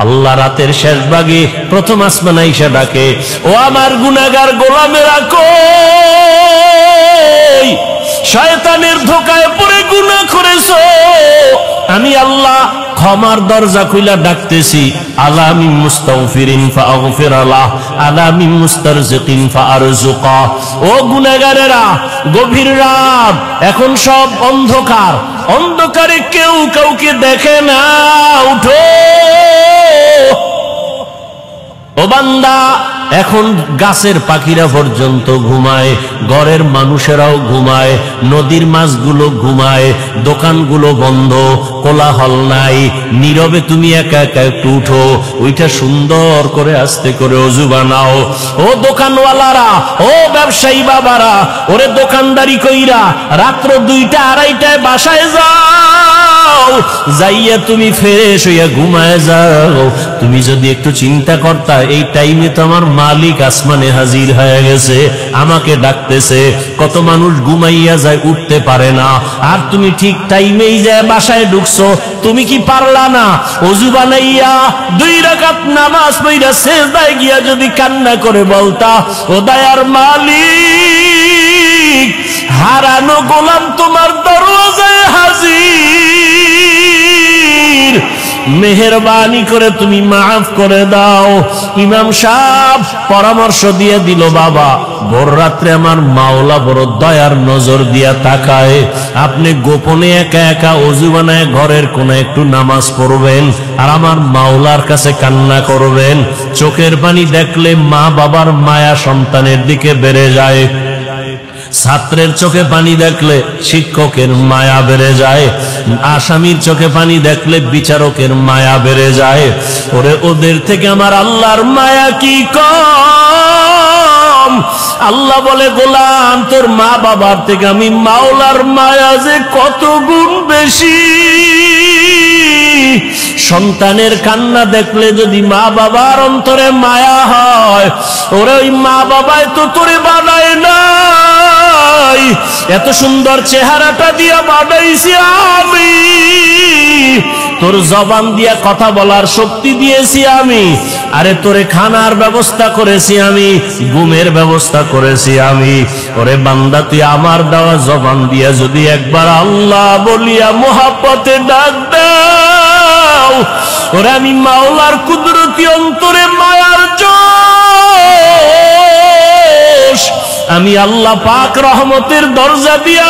আল্লাহ রাতের শেষ ভাগে প্রথম আসমান আইসা ডাকে, ও আমার গুনাহগার গোলামেরা কই? শয়তানের ধোঁকায় পড়ে গুনাহ করেছো, আমি আল্লাহ ক্ষমার দরজা খুইলা ডাকতেছি। আলা মিন মুস্তাগফিরিন ফাগফির লাহ, আলা মিন মুস্তারজিকিন ফারজুকা। ও গুনাহগারেরা, গভীর রাত, এখন সব অন্ধকার, অন্ধকারে কেউ কাউকে দেখে না, উঠো। ও বান্দা, এখন গাছের পাখিরা পর্যন্ত ঘুমায়, ঘরের মানুষেরাও ঘুমায়, নদীর মাছগুলো ঘুমায়, দোকানগুলো বন্ধ, কোলাহল নাই, নীরবে তুমি একা একা একটু উঠো, ওইটা সুন্দর করে আস্তে করে ওযু বানাও। ও দোকানওয়ালারা, ও ব্যবসায়ী বাবারা, ওরে দোকানদারি কইরা রাত্র 2টা 2:30টায় বাসায় যাও, যাইয়া তুমি ফ্রেশ হইয়া ঘুমায় যাও। তুমি যদি একটু চিন্তা করতা, এই টাইমে তো আমার মালিক আসমানে হাজির হয়ে গেছে, আমাকে ডাকতেছে। কত মানুষ ঘুমাইয়া যায়, উঠতে পারে না, আর তুমি ঠিক টাইমেই যায় বাসায় ঢুকছো। তুমি কি পারলা না ওযু বানাইয়া 2 রাকাত নামাজ পড়া সিজদায় গিয়া যদি কান্না করে বলতা, ও দয়ার মালিক, হারানো গোলাম তোমার দরওয়াজায় হাজির, মেহেরবানি করে তুমি মাফ করে দাও। ইমাম সাহেব পরামর্শ দিয়ে দিল, বাবা ভোর রাত্রে আমার মাওলা বড় দয়ার নজর দিয়া তাকায়, আপনি গোপনে একা একা ওযু বানায় ঘরের কোণে একটু নামাজ পড়বেন, আর আমার মাওলার কাছে কান্না করবেন। চোখের পানি দেখলে মা বাবার মায়া সন্তানের দিকে বেড়ে যায়, ছাত্রের চোখে পানি দেখলে শিক্ষকের মায়া বেড়ে যায়, আসামির চোখে পানি দেখলে বিচারকের মায়া বেড়ে যায়। ওরে ওদের থেকে আমার আল্লাহর মায়া কি কম? আল্লাহ বলে, গোলাম তোর মা বাবার থেকে আমি মাওলার মায়া যে কত গুণ বেশি। সন্তানের কান্না দেখলে যদি মা বাবার অন্তরে মায়া হয়, ওরে ওই মা বাবায় তো তোরে বানায় না, এত সুন্দর চেহারাটা দিয়া বানাইছি আমি, তোর জবান দিয়া কথা বলার শক্তি দিয়েছি আমি, আরে তোরে খানার ব্যবস্থা করেছি আমি, ঘুমের ব্যবস্থা করেছি আমি। ওরে বান্দা, তুই আমার দেওয়া জবান দিয়া যদি একবার আল্লাহ বলিয়া মোহাব্বতে ডাক দাও, ওরে আমি মাওলার কুদরতি অন্তরে মায়ার জোশ, আমি আল্লাহ পাক রহমতের দরজা দিয়া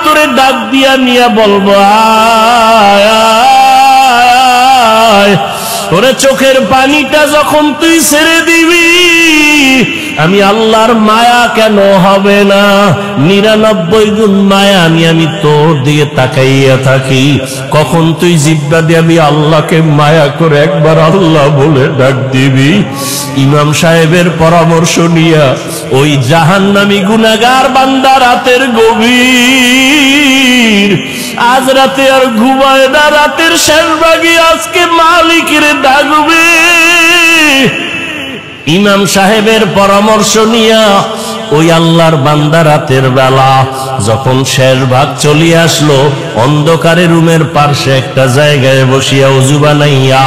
তোরে ডাক দিয়া নিয়া বলবো, আয় আয়। ওরে চোখের পানিটা যখন তুই ছেড়ে দিবি, আমি আল্লাহর মায়া কেন হবে না? 99 গুণ মায়া নিয়ে আমি তোর দিকে তাকাইয়া থাকি। কখন তুই জিহ্বা দিয়ে আমি আল্লাহকে মায়া করে একবার আল্লাহ বলে ডাক দিবি? ইমাম সাহেবের পরামর্শ নিয়া ওই জাহান্নামী গুনাহগার বান্দা রাতের গভীর, আজ রাতে আর ঘুমায় না, রাতের শেষ ভাগে আজকে মালিকের ডাকবে। ইমাম সাহেবের পরামর্শ নিয়া ওই আল্লাহর বান্দা রাতের বেলা যখন শেষ ভাগ চলে আসলো, অন্ধকারে রুমের পাশে একটা জায়গায় বসিয়া ওযু বানাইয়া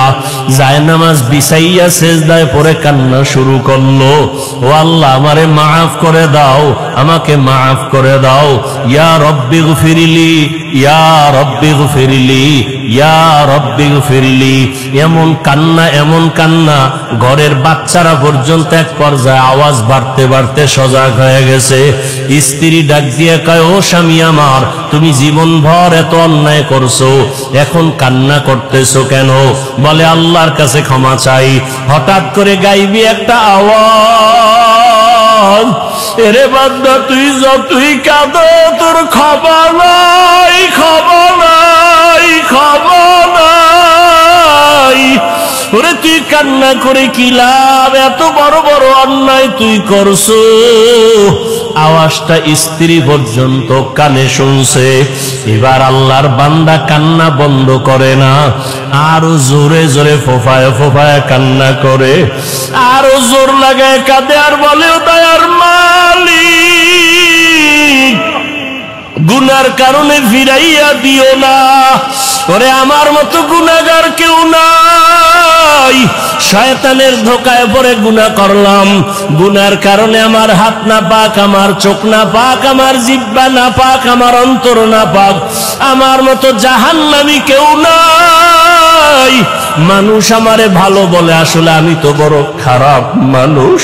জায়নামাজ বিছাইয়া সিজদায় পড়ে কান্না শুরু করলো, ও আল্লাহ আমারে মাফ করে দাও, আমাকে মাফ করে দাও, ইয়া রব্বি গফিরলি, ইয়া রব্বি গফিরলি, ইয়া রব্বি গফিরলি। এমন কান্না, এমন কান্না, ঘরের বাচ্চারা পর্যন্ত এক পর্যায়ে আওয়াজ বাড়তে বাড়তে সজাগ হয়ে গেছে। স্ত্রী ডাক দিয়ে কয়, ও স্বামী আমার, তুমি জীবনভর এত অন্যায় করছো, এখন কান্না করতেছো কেন? বলে, আল্লাহর কাছে ক্ষমা চাই। হঠাৎ করে গাইবি একটা আওয়াজ, এরে বান্দা তুই যতই কাঁদো তোর ক্ষমা নাই, ক্ষমা নাই, ক্ষমা নাই। ওরে তুই কান্না করে কি লাভ? এত বড় বড় অন্যায় তুই করছো। আওয়াজটা স্ত্রী পর্যন্ত কানে শুনছে। এবার আল্লাহর বান্দা কান্না বন্ধ করে না, আরো জোরে জোরে ফোফায় ফোফায় কান্না করে, আরো জোর লাগায় কাঁদে, আর বলে, ও দয়ার মালিক, গুনার কারণে ফিরাইয়া দিও না, ওরে আমার মতো গুনাহগার কেউ নাই, শয়তানের ধোকায় পড়ে গুনাহ করলাম, গুনার কারণে আমার হাত না পাক, আমার চোখ না পাক, আমার জিহ্বা না পাক, আমার অন্তর না পাক, আমার মতো জাহান্নামী কেউ নাই। মানুষ আমারে ভালো বলে, আসলে আমি তো বড় খারাপ মানুষ।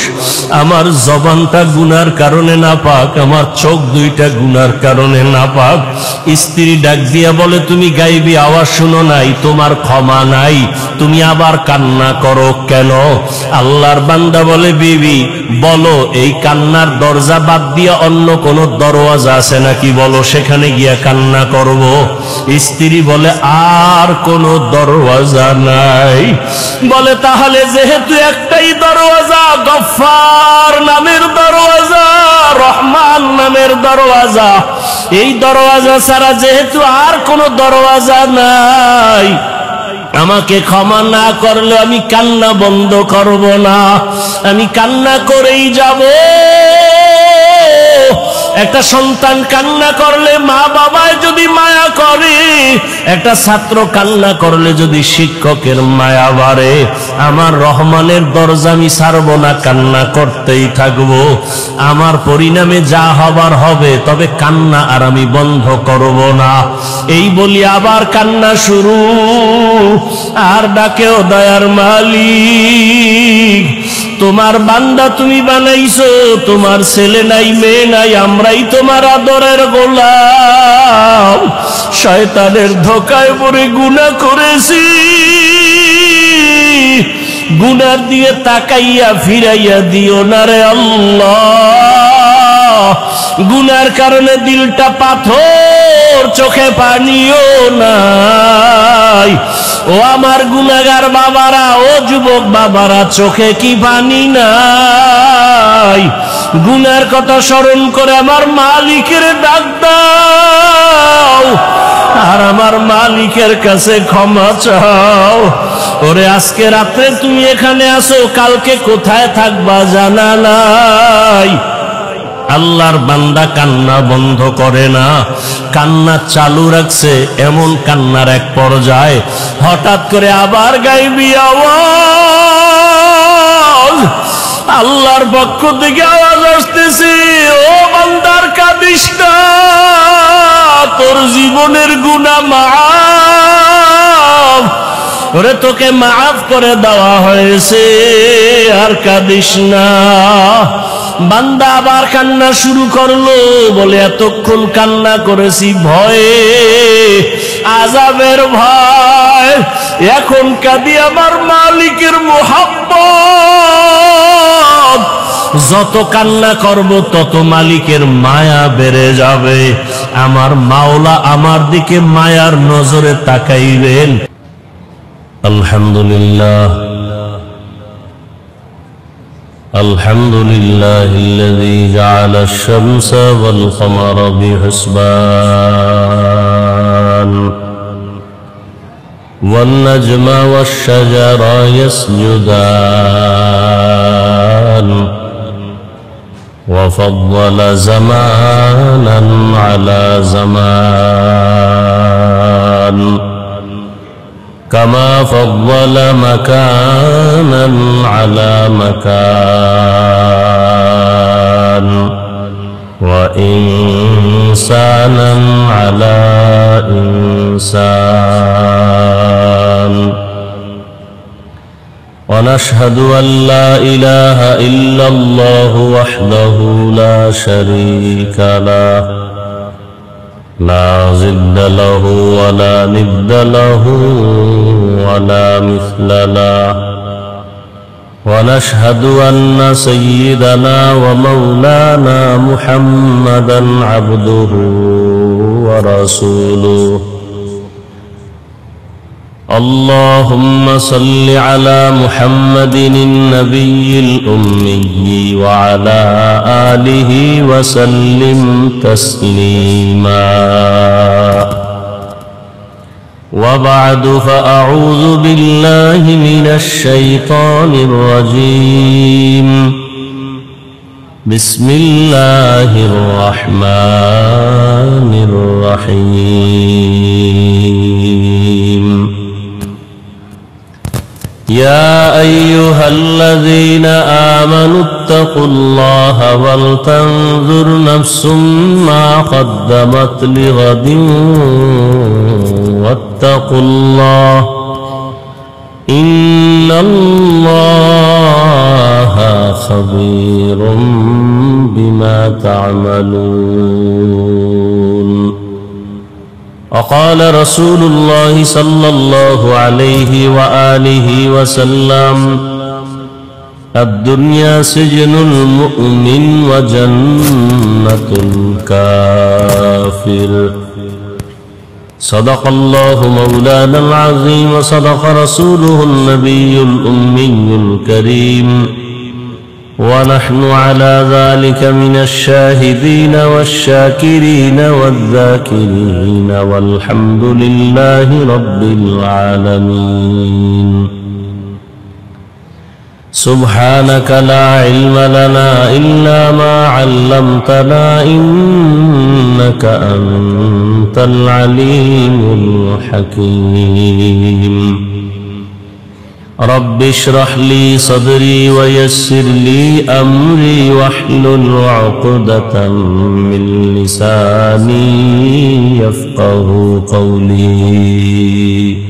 আমার জবানটা গুনার কারণে না পাক, আমার চোখ দুইটা গুনার কারণে না পাক। স্ত্রী ডাক দিয়া বলে, তুমি গাইবি আওয়াজ শুনো নাই, তোমার ক্ষমা নাই, তুমি আবার কান্না করো কেন? আল্লাহর বান্দা বলে, বিবি বলো, এই কান্নার দরজা বাদ দিয়া অন্য কোন দরওয়াজা আছে নাকি, বলো, সেখানে গিয়া কান্না করব। স্ত্রী বলে, আর কোন দরওয়াজা নাই। বলে, তাহলে যেহেতু একটাই দরওয়াজা, গফফার নামের দরওয়াজা, রহমান নামের দরওয়াজা, এই দরওয়াজা ছাড়া যেহেতু আর কোন দরওয়াজা নাই, আমাকে ক্ষমা না করলে আমি কান্না বন্ধ করব না, আমি কান্না করেই যাব। একটা সন্তান কান্না করলে মা বাবায় যদি মায়া করে, একটা ছাত্র কান্না করলে যদি শিক্ষকের মায়া বাড়ে, আমার রহমানের দরজা আমি ছাড়ব না, কান্না করতেই থাকবো। আমার পরিণামে যা হবার হবে, তবে কান্না আর আমি বন্ধ করব না। এই বলি আবার কান্না শুরু, আর ডাকেও, দয়ার মালিক, তোমার বান্দা তুমি বানাইছো, তোমার ছেলে নাই, মেয়ে নাই, আমরাই তোমার আদরের গোলাম। শয়তানের ধোকায় পড়ে গুনাহ করেছি, গুনার দিয়ে তাকাইয়া ফিরাইয়া দিও না রে আল্লাহ। গুনার কারণে দিলটা পাথর, চোখে পানিও নাই। ও আমার গুনাহগার বাবারা, ও যুবক বাবারা, চোখে কি পানি নাই? গুনার কথা স্মরণ করে আমার মালিকের ডাক দাও, আর আমার মালিকের কাছে ক্ষমা চাও। ওরে, আজকে রাত্রে তুমি এখানে আসো, কালকে কোথায় থাকবা জানা নাই। আল্লাহর বান্দা কান্না বন্ধ করে না, কান্না চালু রাখছে। এমন কান্নার এক পর্যায়ে হঠাৎ করে আবার গাইবি আওয়াজ, আল্লাহর পক্ষ থেকে আওয়াজ আসতেছে, ও বান্দার কাঁদিস না, তোর জীবনের গুনাহ মাফ, ওরে তোকে মাফ করে দেওয়া হয়েছে, আর কাঁদিস না। বান্দা আবার কান্না শুরু করলো, বলে, এতক্ষণ কান্না করেছি ভয়ে, আযাবের ভয়, এখন কাঁদি আমার মালিকের মুহাব্বত। যত কান্না করব তত মালিকের মায়া বেড়ে যাবে, আমার মাওলা আমার দিকে মায়ার নজরে তাকাইবেন। আলহামদুলিল্লাহ, الحمد لله الذي جعل الشمس والقمر بحسبان والنجم والشجر يسجدان وفضل زمانا على زمان كما فضل مكانا على مكان وإنسانا على إنسان ونشهد أن لا إله إلا الله وحده لا شريك له لا ضد له ولا ند له ولا مثل له ونشهد أن سيدنا ومولانا محمدا عبده ورسوله اللهم صل على محمد النبي الأمي وعلى آله وسلم تسليما وبعد فأعوذ بالله من الشيطان الرجيم بسم الله الرحمن الرحيم يا أيها الذين آمنوا اتقوا الله ولتنظر نفس ما قدمت لغد واتقوا الله إن الله خبير بما تعملون. وقال رسول الله صلى الله عليه وآله وسلم الدنيا سجن المؤمن وجنة الكافر. صدق الله مولانا العظيم وصدق رسوله النبي الأمي الكريم ونحن على ذلك من الشاهدين والشاكرين والذاكرين والحمد لله رب العالمين. سبحانك لا علم لنا إلا ما علمتنا إنك أنت العليم الحكيم. رب اشرح لي صدري ويسر لي أمري واحلل عقدة من لساني يفقه قولي.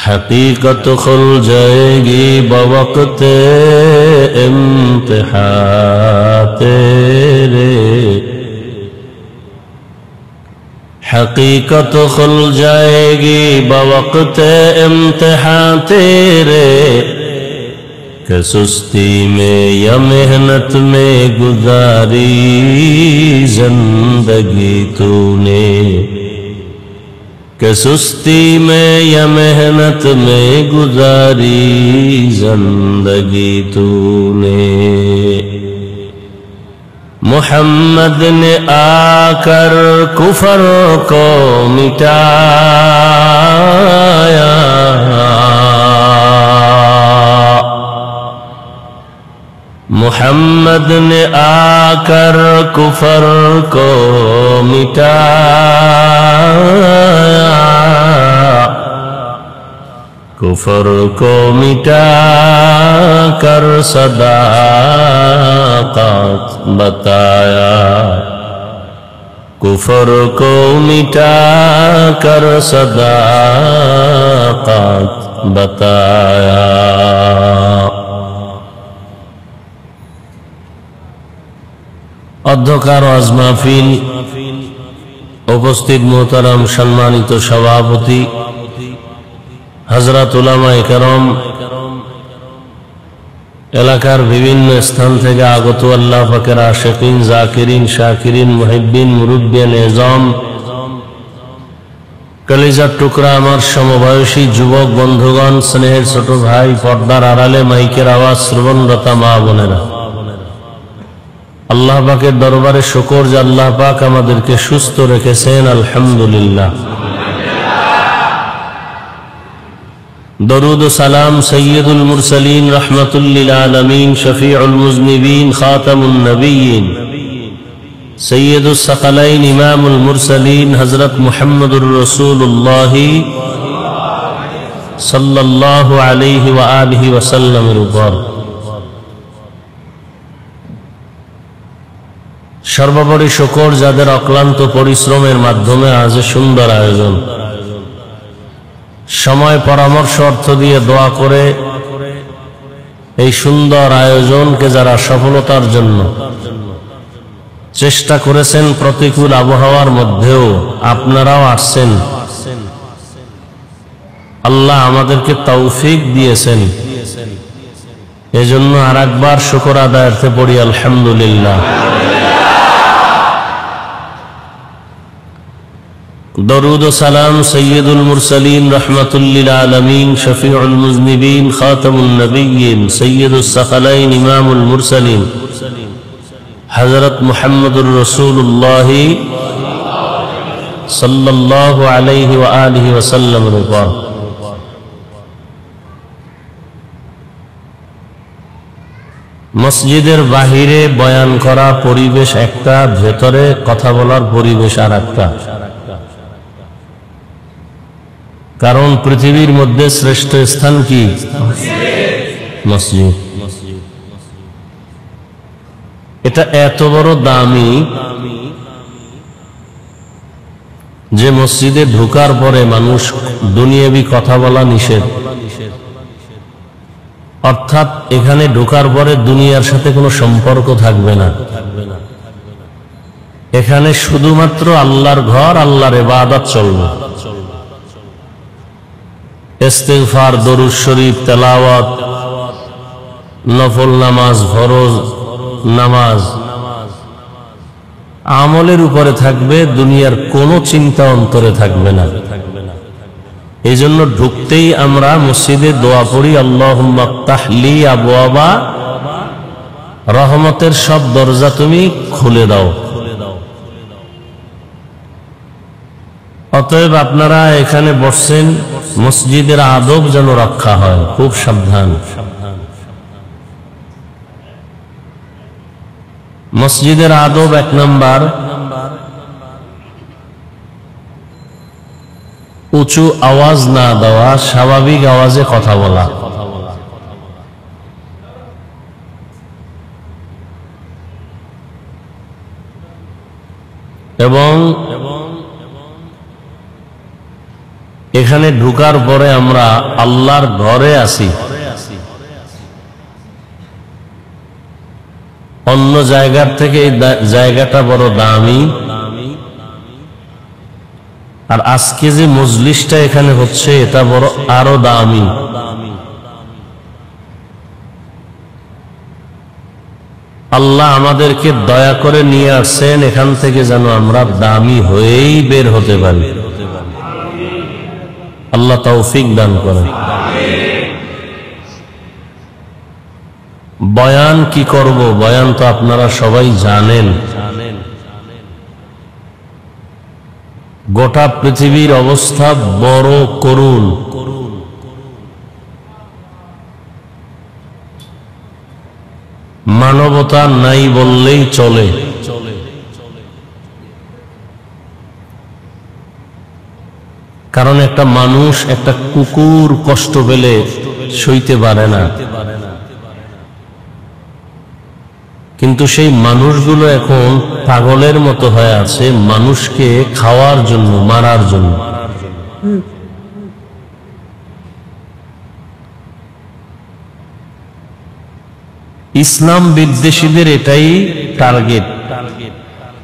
حقیقت کھل جائے گی بوقت امتحان تیرے. حقیقت کھل جائے گی بوقت امتحان تیرے کہ سستی میں یا محنت میں گزاری زندگی تو نے. کہ سستی میں یا محنت میں گزاری زندگی تو نے. محمد نے آ کر کفر کو مٹایا. محمد نے آ کر کفر کو مٹایا. کفر کو مٹا کر صداقت بتایا. کفر کو مٹا کر صداقت بتایا. অধ্যকার ওয়াজ মাহফিল, উপস্থিত মোহতারাম সম্মানিত সভাপতি, হযরত উলামায়ে কেরাম, এলাকার বিভিন্ন স্থান থেকে আগত আল্লাহ পাকের আশিকিন, জাকিরিন, শাকিরিন, মুহিব্বিন, মুরব্বিয়ান এজম, কলিজার টুকরা আমার সমবয়সী যুবক বন্ধুগণ, স্নেহের ছোট ভাই, পর্দার আড়ালে মাইকের আওয়াজ শ্রবণরতা মা বোনেরা, আল্লাহ পাকের দরবারে শুকর যে আল্লাহ পাক আমাদেরকে সুস্থ রেখেছেন, আলহামদুলিল্লাহ। দরুদ ও সালাম সৈয়দুল মুরসালিন, রাহমাতুল লিল আলামিন, শফিউল মুজনিবিন, খাতামুন নবিয়্যিন, সৈয়দুস সাকালাইন, ইমামুল মুরসালিন, হযরত মুহাম্মদুর রাসূলুল্লাহ সাল্লাল্লাহু আলাইহি ওয়া আলিহি ওয়াসাল্লামের উপর সর্বোপরি শুকর যাদের অক্লান্ত পরিশ্রমের মাধ্যমে আজ সুন্দর আয়োজন, সময়, পরামর্শ, অর্থ দিয়ে দোয়া করে এই সুন্দর আয়োজনকে যারা সফলতার জন্য চেষ্টা করেছেন, প্রতিকূল আবহাওয়ার মধ্যেও আপনারাও আসছেন, আল্লাহ আমাদেরকে তৌফিক দিয়েছেন, এজন্য আরেকবার শুকর আদায়ার্থে পড়ি আলহামদুলিল্লাহ। দরুদ ও সালাম সৈয়দুল মুরসালিন, রাহমাতুল লিল আলামিন, শফিউল মুজনিবিন, খাতামুন নবিয়্যিন, সৈয়দুস সাকালাইন, ইমামুল মুরসালিন, হযরত মুহাম্মদুর রাসূলুল্লাহ সাল্লাল্লাহু আলাইহি ওয়া আলিহি ওয়াসাল্লামের উপর মসজিদের বাহিরে বয়ান করা পরিবেশ একটা, ভেতরে কথা বলার পরিবেশ আর একটা। কারণ পৃথিবীর মধ্যে শ্রেষ্ঠ স্থান কি? মসজিদ। এটা এত বড় দামি যে মসজিদে ঢোকার পরে মানুষ দুনিয়াবি কথা বলা নিষেধ। অর্থাৎ এখানে ঢোকার পরে দুনিয়ার সাথে কোনো সম্পর্ক থাকবে না। এখানে শুধুমাত্র আল্লাহর ঘর, আল্লাহর ইবাদত চলবে। ইস্তিগফার, দরুদ শরীফ, তেলাওয়াত, নফল নামাজ, ফরজ নামাজ আমলের উপরে থাকবে, দুনিয়ার কোনো চিন্তা অন্তরে থাকবে না। এই জন্য ঢুকতেই আমরা মসজিদে দোয়া পড়ি, আল্লাহুম্মা ইফতাহ লি আবওয়াবা, রহমতের সব দরজা তুমি খুলে দাও। অতএব আপনারা এখানে বসছেন, মসজিদের আদব যেন রক্ষা হয়, খুব সাবধান। মসজিদের আদব 1 নাম্বার, উঁচু আওয়াজ না দেওয়া, স্বাভাবিক আওয়াজে কথা বলা। এবং এখানে ঢোকার পরে আমরা আল্লাহর ঘরে আসি, অন্য জায়গার থেকে এই জায়গাটা বড় দামি। আর আজকে যে মজলিসটা এখানে হচ্ছে এটা বড় আরো দামি। আল্লাহ আমাদেরকে দয়া করে নিয়ে আসছেন এখান থেকে যেন আমরা দামি হয়েই বের হতে পারি। আল্লাহ তৌফিক দান করেন। বয়ান কি করব, বয়ান তো আপনারা সবাই জানেন। গোটা পৃথিবীর অবস্থা বড় করুণ। মানবতা নাই বললেই চলে। কারণ একটা মানুষ, একটা কুকুর কষ্ট পেলে সইতে পারে না, কিন্তু সেই মানুষগুলো এখন পাগলের মতো হয়ে আছে মানুষকে খাওয়ার জন্য, মারার জন্য। ইসলাম বিদ্বেষীদের এটাই টার্গেট,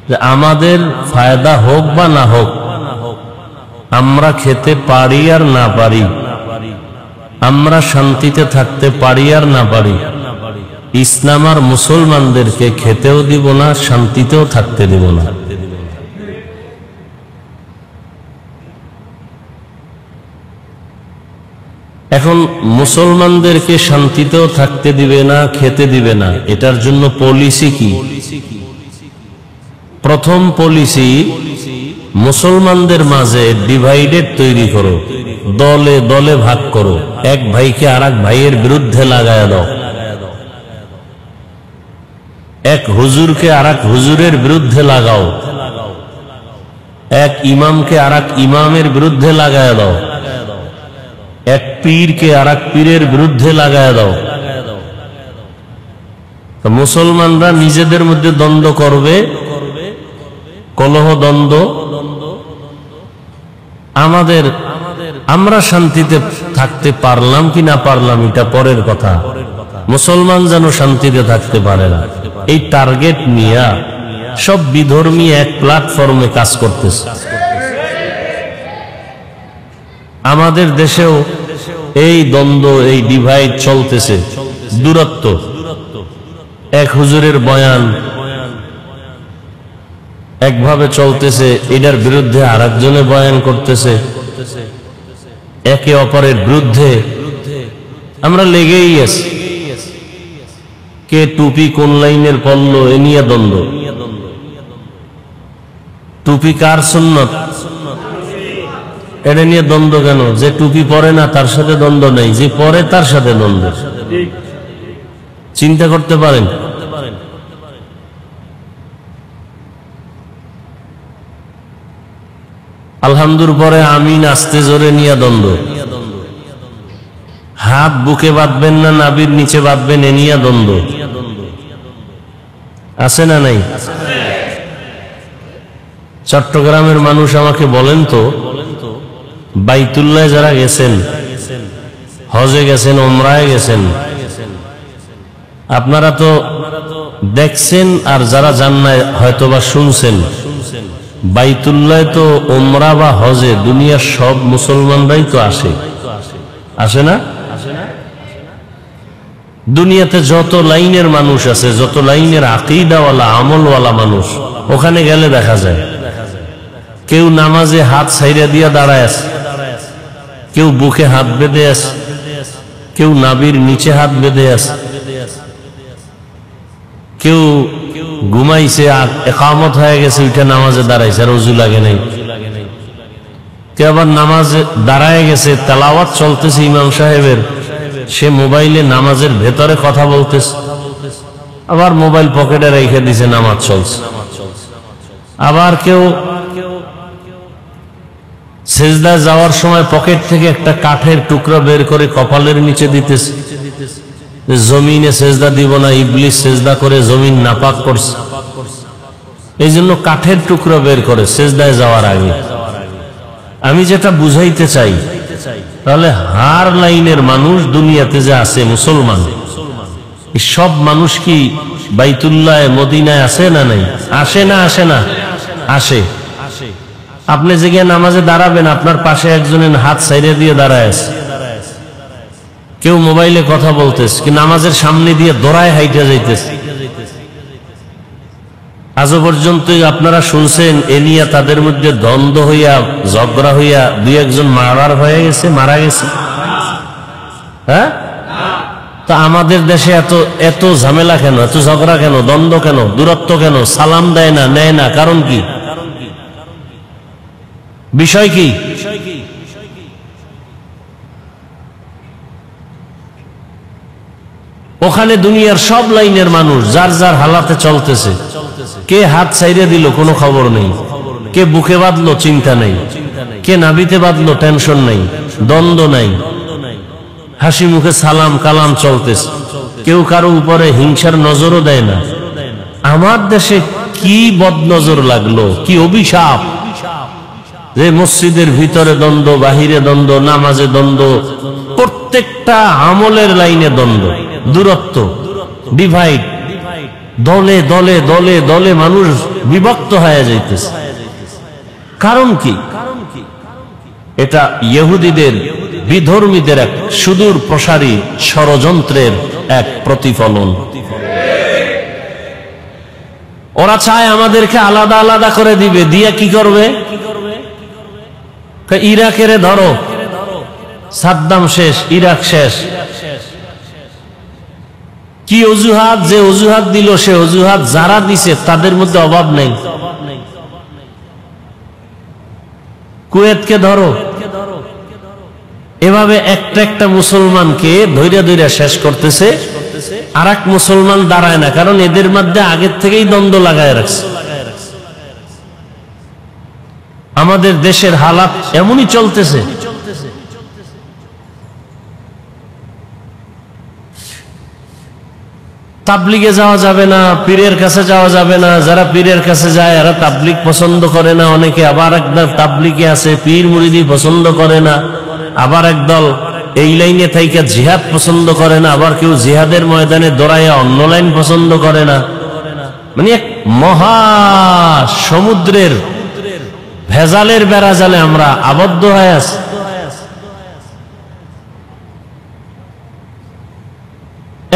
যে আমাদের ফায়দা হোক বা না হোক, আমরা খেতে পারি আর না পারি, আমরা শান্তিতে থাকতে পারি আর না পারি, ইসলাম আর মুসলমানদেরকে খেতেও দিব না, শান্তিতেও থাকতে দিব না। এখন মুসলমানদেরকে শান্তিতেও থাকতে দিবে না, খেতে দিবে না, এটার জন্য পলিসি কি? প্রথম পলিসি, মুসলমানদের মাঝে ডিভাইডেড তৈরি করো, দলে দলে ভাগ করো, এক ভাইকে আর এক ভাইয়ের বিরুদ্ধে লাগায় দাও, এক হুজুরকে আর এক হুজুরের বিরুদ্ধে লাগাও, এক ইমামকে আর এক ইমামের বিরুদ্ধে লাগায় দাও, এক পীরকে আর এক পীরের বিরুদ্ধে লাগায় দাও। মুসলমানরা নিজেদের মধ্যে দ্বন্দ্ব করবে, কলহ দ্বন্দ্ব। আমরা শান্তিতে থাকতে পারলাম কি না পারলাম এটা পরের কথা, মুসলমান যেন শান্তিতে থাকতে পারে না, এই টার্গেট নিয়ে সব বিধর্মী এক প্ল্যাটফর্মে কাজ করতেছে। আমাদের দেশেও এই দ্বন্দ্ব, এই ডিভাইড চলতেছে। দূরত্ব, এক হুজুরের বয়ান একভাবে চলতেছে, এটার বিরুদ্ধে আর একজনে বয়ান করতেছে, একে অপরের বিরুদ্ধে আমরা লেগেই আছি। কে টুপি কোন লাইনের পড়লো এ নিয়ে দ্বন্দ্ব। টুপি কার সুন্নত এটা নিয়ে দ্বন্দ্ব কেন? যে টুপি পরে না তার সাথে দ্বন্দ্ব নেই, যে পরে তার সাথে দ্বন্দ্ব। চিন্তা করতে পারেন। আলহামদুর পরে আমিন আস্তে জোরে নিয়া দ্বন্দ্ব, হাত বুকে বাঁধবেন না নাভির নিচে বাঁধবেন এ নিয়া দ্বন্দ্ব, আছে না নাই? চট্টগ্রামের মানুষ আমাকে বলেন তো, বাইতুল্লাহ যারা গেছেন, হজে গেছেন, ওমরায় গেছেন, আপনারা তো দেখছেন, আর যারা যান না হয়তোবা শুনছেন, বাইতুল্লাহ তো ওমরা বা হজে দুনিয়ার সব মুসলমানরাই তো আসে, আসে না? দুনিয়াতে যত লাইনের মানুষ আছে, যত লাইনের আকীদাওয়ালা আমলওয়ালা মানুষ, ওখানে গেলে দেখা যায় কেউ নামাজে হাত ছাইরা দিয়া দাঁড়ায় আছে, কেউ বুকে হাত বেঁধে আছে, কেউ নাভির নিচে হাত বেঁধে আছে, কেউ ঘুমাইছে আর ইকামত হয়ে গেছে ওইটা নামাজে দাঁড়াইছে আর ওযু লাগে নাই, কেউ আবার নামাজে দাঁড়ায় গেছে, তেলাওয়াত চলতেছে ইমাম সাহেবের, সে মোবাইলে নামাজের ভেতরে কথা বলতেছে, আবার মোবাইল পকেটে রেখে দিছে, নামাজ চলছে। আবার কেউ সেজদায় যাওয়ার সময় পকেট থেকে একটা কাঠের টুকরা বের করে কপালের নিচে দিতেছে, জমিনে সেজদা দিব না, ইবলিস সেজদা করে জমিন নাপাক করছে, এই জন্য কাঠের টুকরা বের করে সেজদায় যাওয়ার আগে। আমি যেটা বুঝাইতে চাই, তাহলে হার লাইনের মানুষ দুনিয়াতে যে আছে মুসলমান, সব মানুষ কি বাইতুল্লাহ মদিনায় আসে না নাই? আসে না? আসে না? আসে। আপনি যে গিয়ে নামাজে দাঁড়াবেন, আপনার পাশে একজনের হাত সাইডে দিয়ে দাঁড়ায় আছে, কেউ মোবাইলে কথা বলতেছে, কি নামাজের সামনে দিয়ে দৌড়ায় হাইটা যাইতেছে। আজও পর্যন্ত আপনারা শুনছেন এ নিয়ে তাদের মধ্যে দ্বন্দ্ব হইয়া ঝগড়া হইয়া দুই একজন মারা গেছে? হ্যাঁ, তা আমাদের দেশে এত ঝামেলা কেন, এত ঝগড়া কেন, দ্বন্দ্ব কেন, দূরত্ব কেন, সালাম দেয় না, নেয় না, কারণ কি? বিষয় কি? ওখানে দুনিয়ার সব লাইনের মানুষ যার যার হালাতে চলতেছে, কে হাত ছাইড়ে দিল কোনো খবর নেই, কে বুকে বাঁধলো চিন্তা নেই, কে নাভিতে বাঁধলো টেনশন নেই, দ্বন্দ্ব নাই, হাসি মুখে সালাম কালাম চলতেছে, কেউ কারো উপরে হিংসার নজরও দেয় না। আমার দেশে কি বদনজর লাগলো, কি অভিশাপ যে মসজিদের ভিতরে দ্বন্দ্ব, বাহিরে দ্বন্দ্ব, নামাজে দ্বন্দ্ব, প্রত্যেকটা আমলের লাইনে দ্বন্দ্ব, দূরত্ব, ডিভাইড, দলে দলে দলে দলে মানুষ বিভক্ত হয়ে যাইতেছে। কারণ কি? এটা ইহুদিদের, বিধর্মীদের এক সুদূর প্রসারী ষড়যন্ত্রের এক প্রতিফলন। ওরা চায় আমাদেরকে আলাদা আলাদা করে দিবে, দিয়ে কি করবে? ইরাকের ধরো, সাদ্দাম শেষ, ইরাক শেষ, কি অজুহাত? যে অজুহাত দিল সে অজুহাত যারা দিছে তাদের মধ্যে অভাব নেই। কুয়েতকে ধরো, এভাবে একটা একটা মুসলমানকে ধৈর্য ধৈর্য শেষ করতেছে, আর এক মুসলমান দাঁড়ায় না, কারণ এদের মধ্যে আগের থেকেই দ্বন্দ্ব লাগায় রাখছে। আমাদের দেশের হালাত এমনই চলতেছে। তাবলিগে যাওয়া যাবে না, পীরের কাছে যাওয়া যাবে না, যারা পীরের কাছে যায় এরা তাবলিগ পছন্দ করে না অনেকে, আবার একদল তাবলিগে আছে পীর মুরিদি পছন্দ করে না, আবার একদল এই লাইনে থাইকা জিহাদ পছন্দ করে না, আবার কেউ জিহাদের ময়দানে দৌড়াইয়া অন্য লাইন পছন্দ করে না। মানে এক মহা সমুদ্রের ভেজালের বেড়াজালে আমরা আবদ্ধ হয়ে আছি।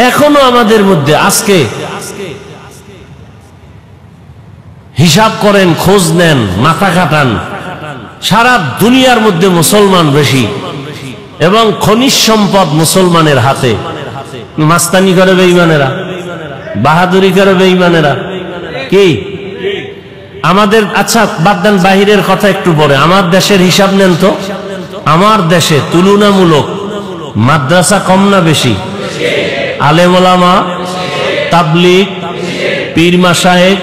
এখনো আমাদের মধ্যে আজকে হিসাব করেন, খোঁজ নেন, মাথা খাটান, সারা দুনিয়ার মধ্যে মুসলমান বেশি এবং খনিজ সম্পদ মুসলমানের হাতে। মাস্তানি করে বেঈমানেরা, বাহাদুরি করে বেঈমানেরা। কি আমাদের, আচ্ছা বাদ দেন বাহিরের কথা, একটু পরে আমার দেশের হিসাব নেন তো। আমার দেশে তুলনামূলক মাদ্রাসা কম না বেশি? আলেম ওলামা, তাবলিগ, পীর মাশায়েখ,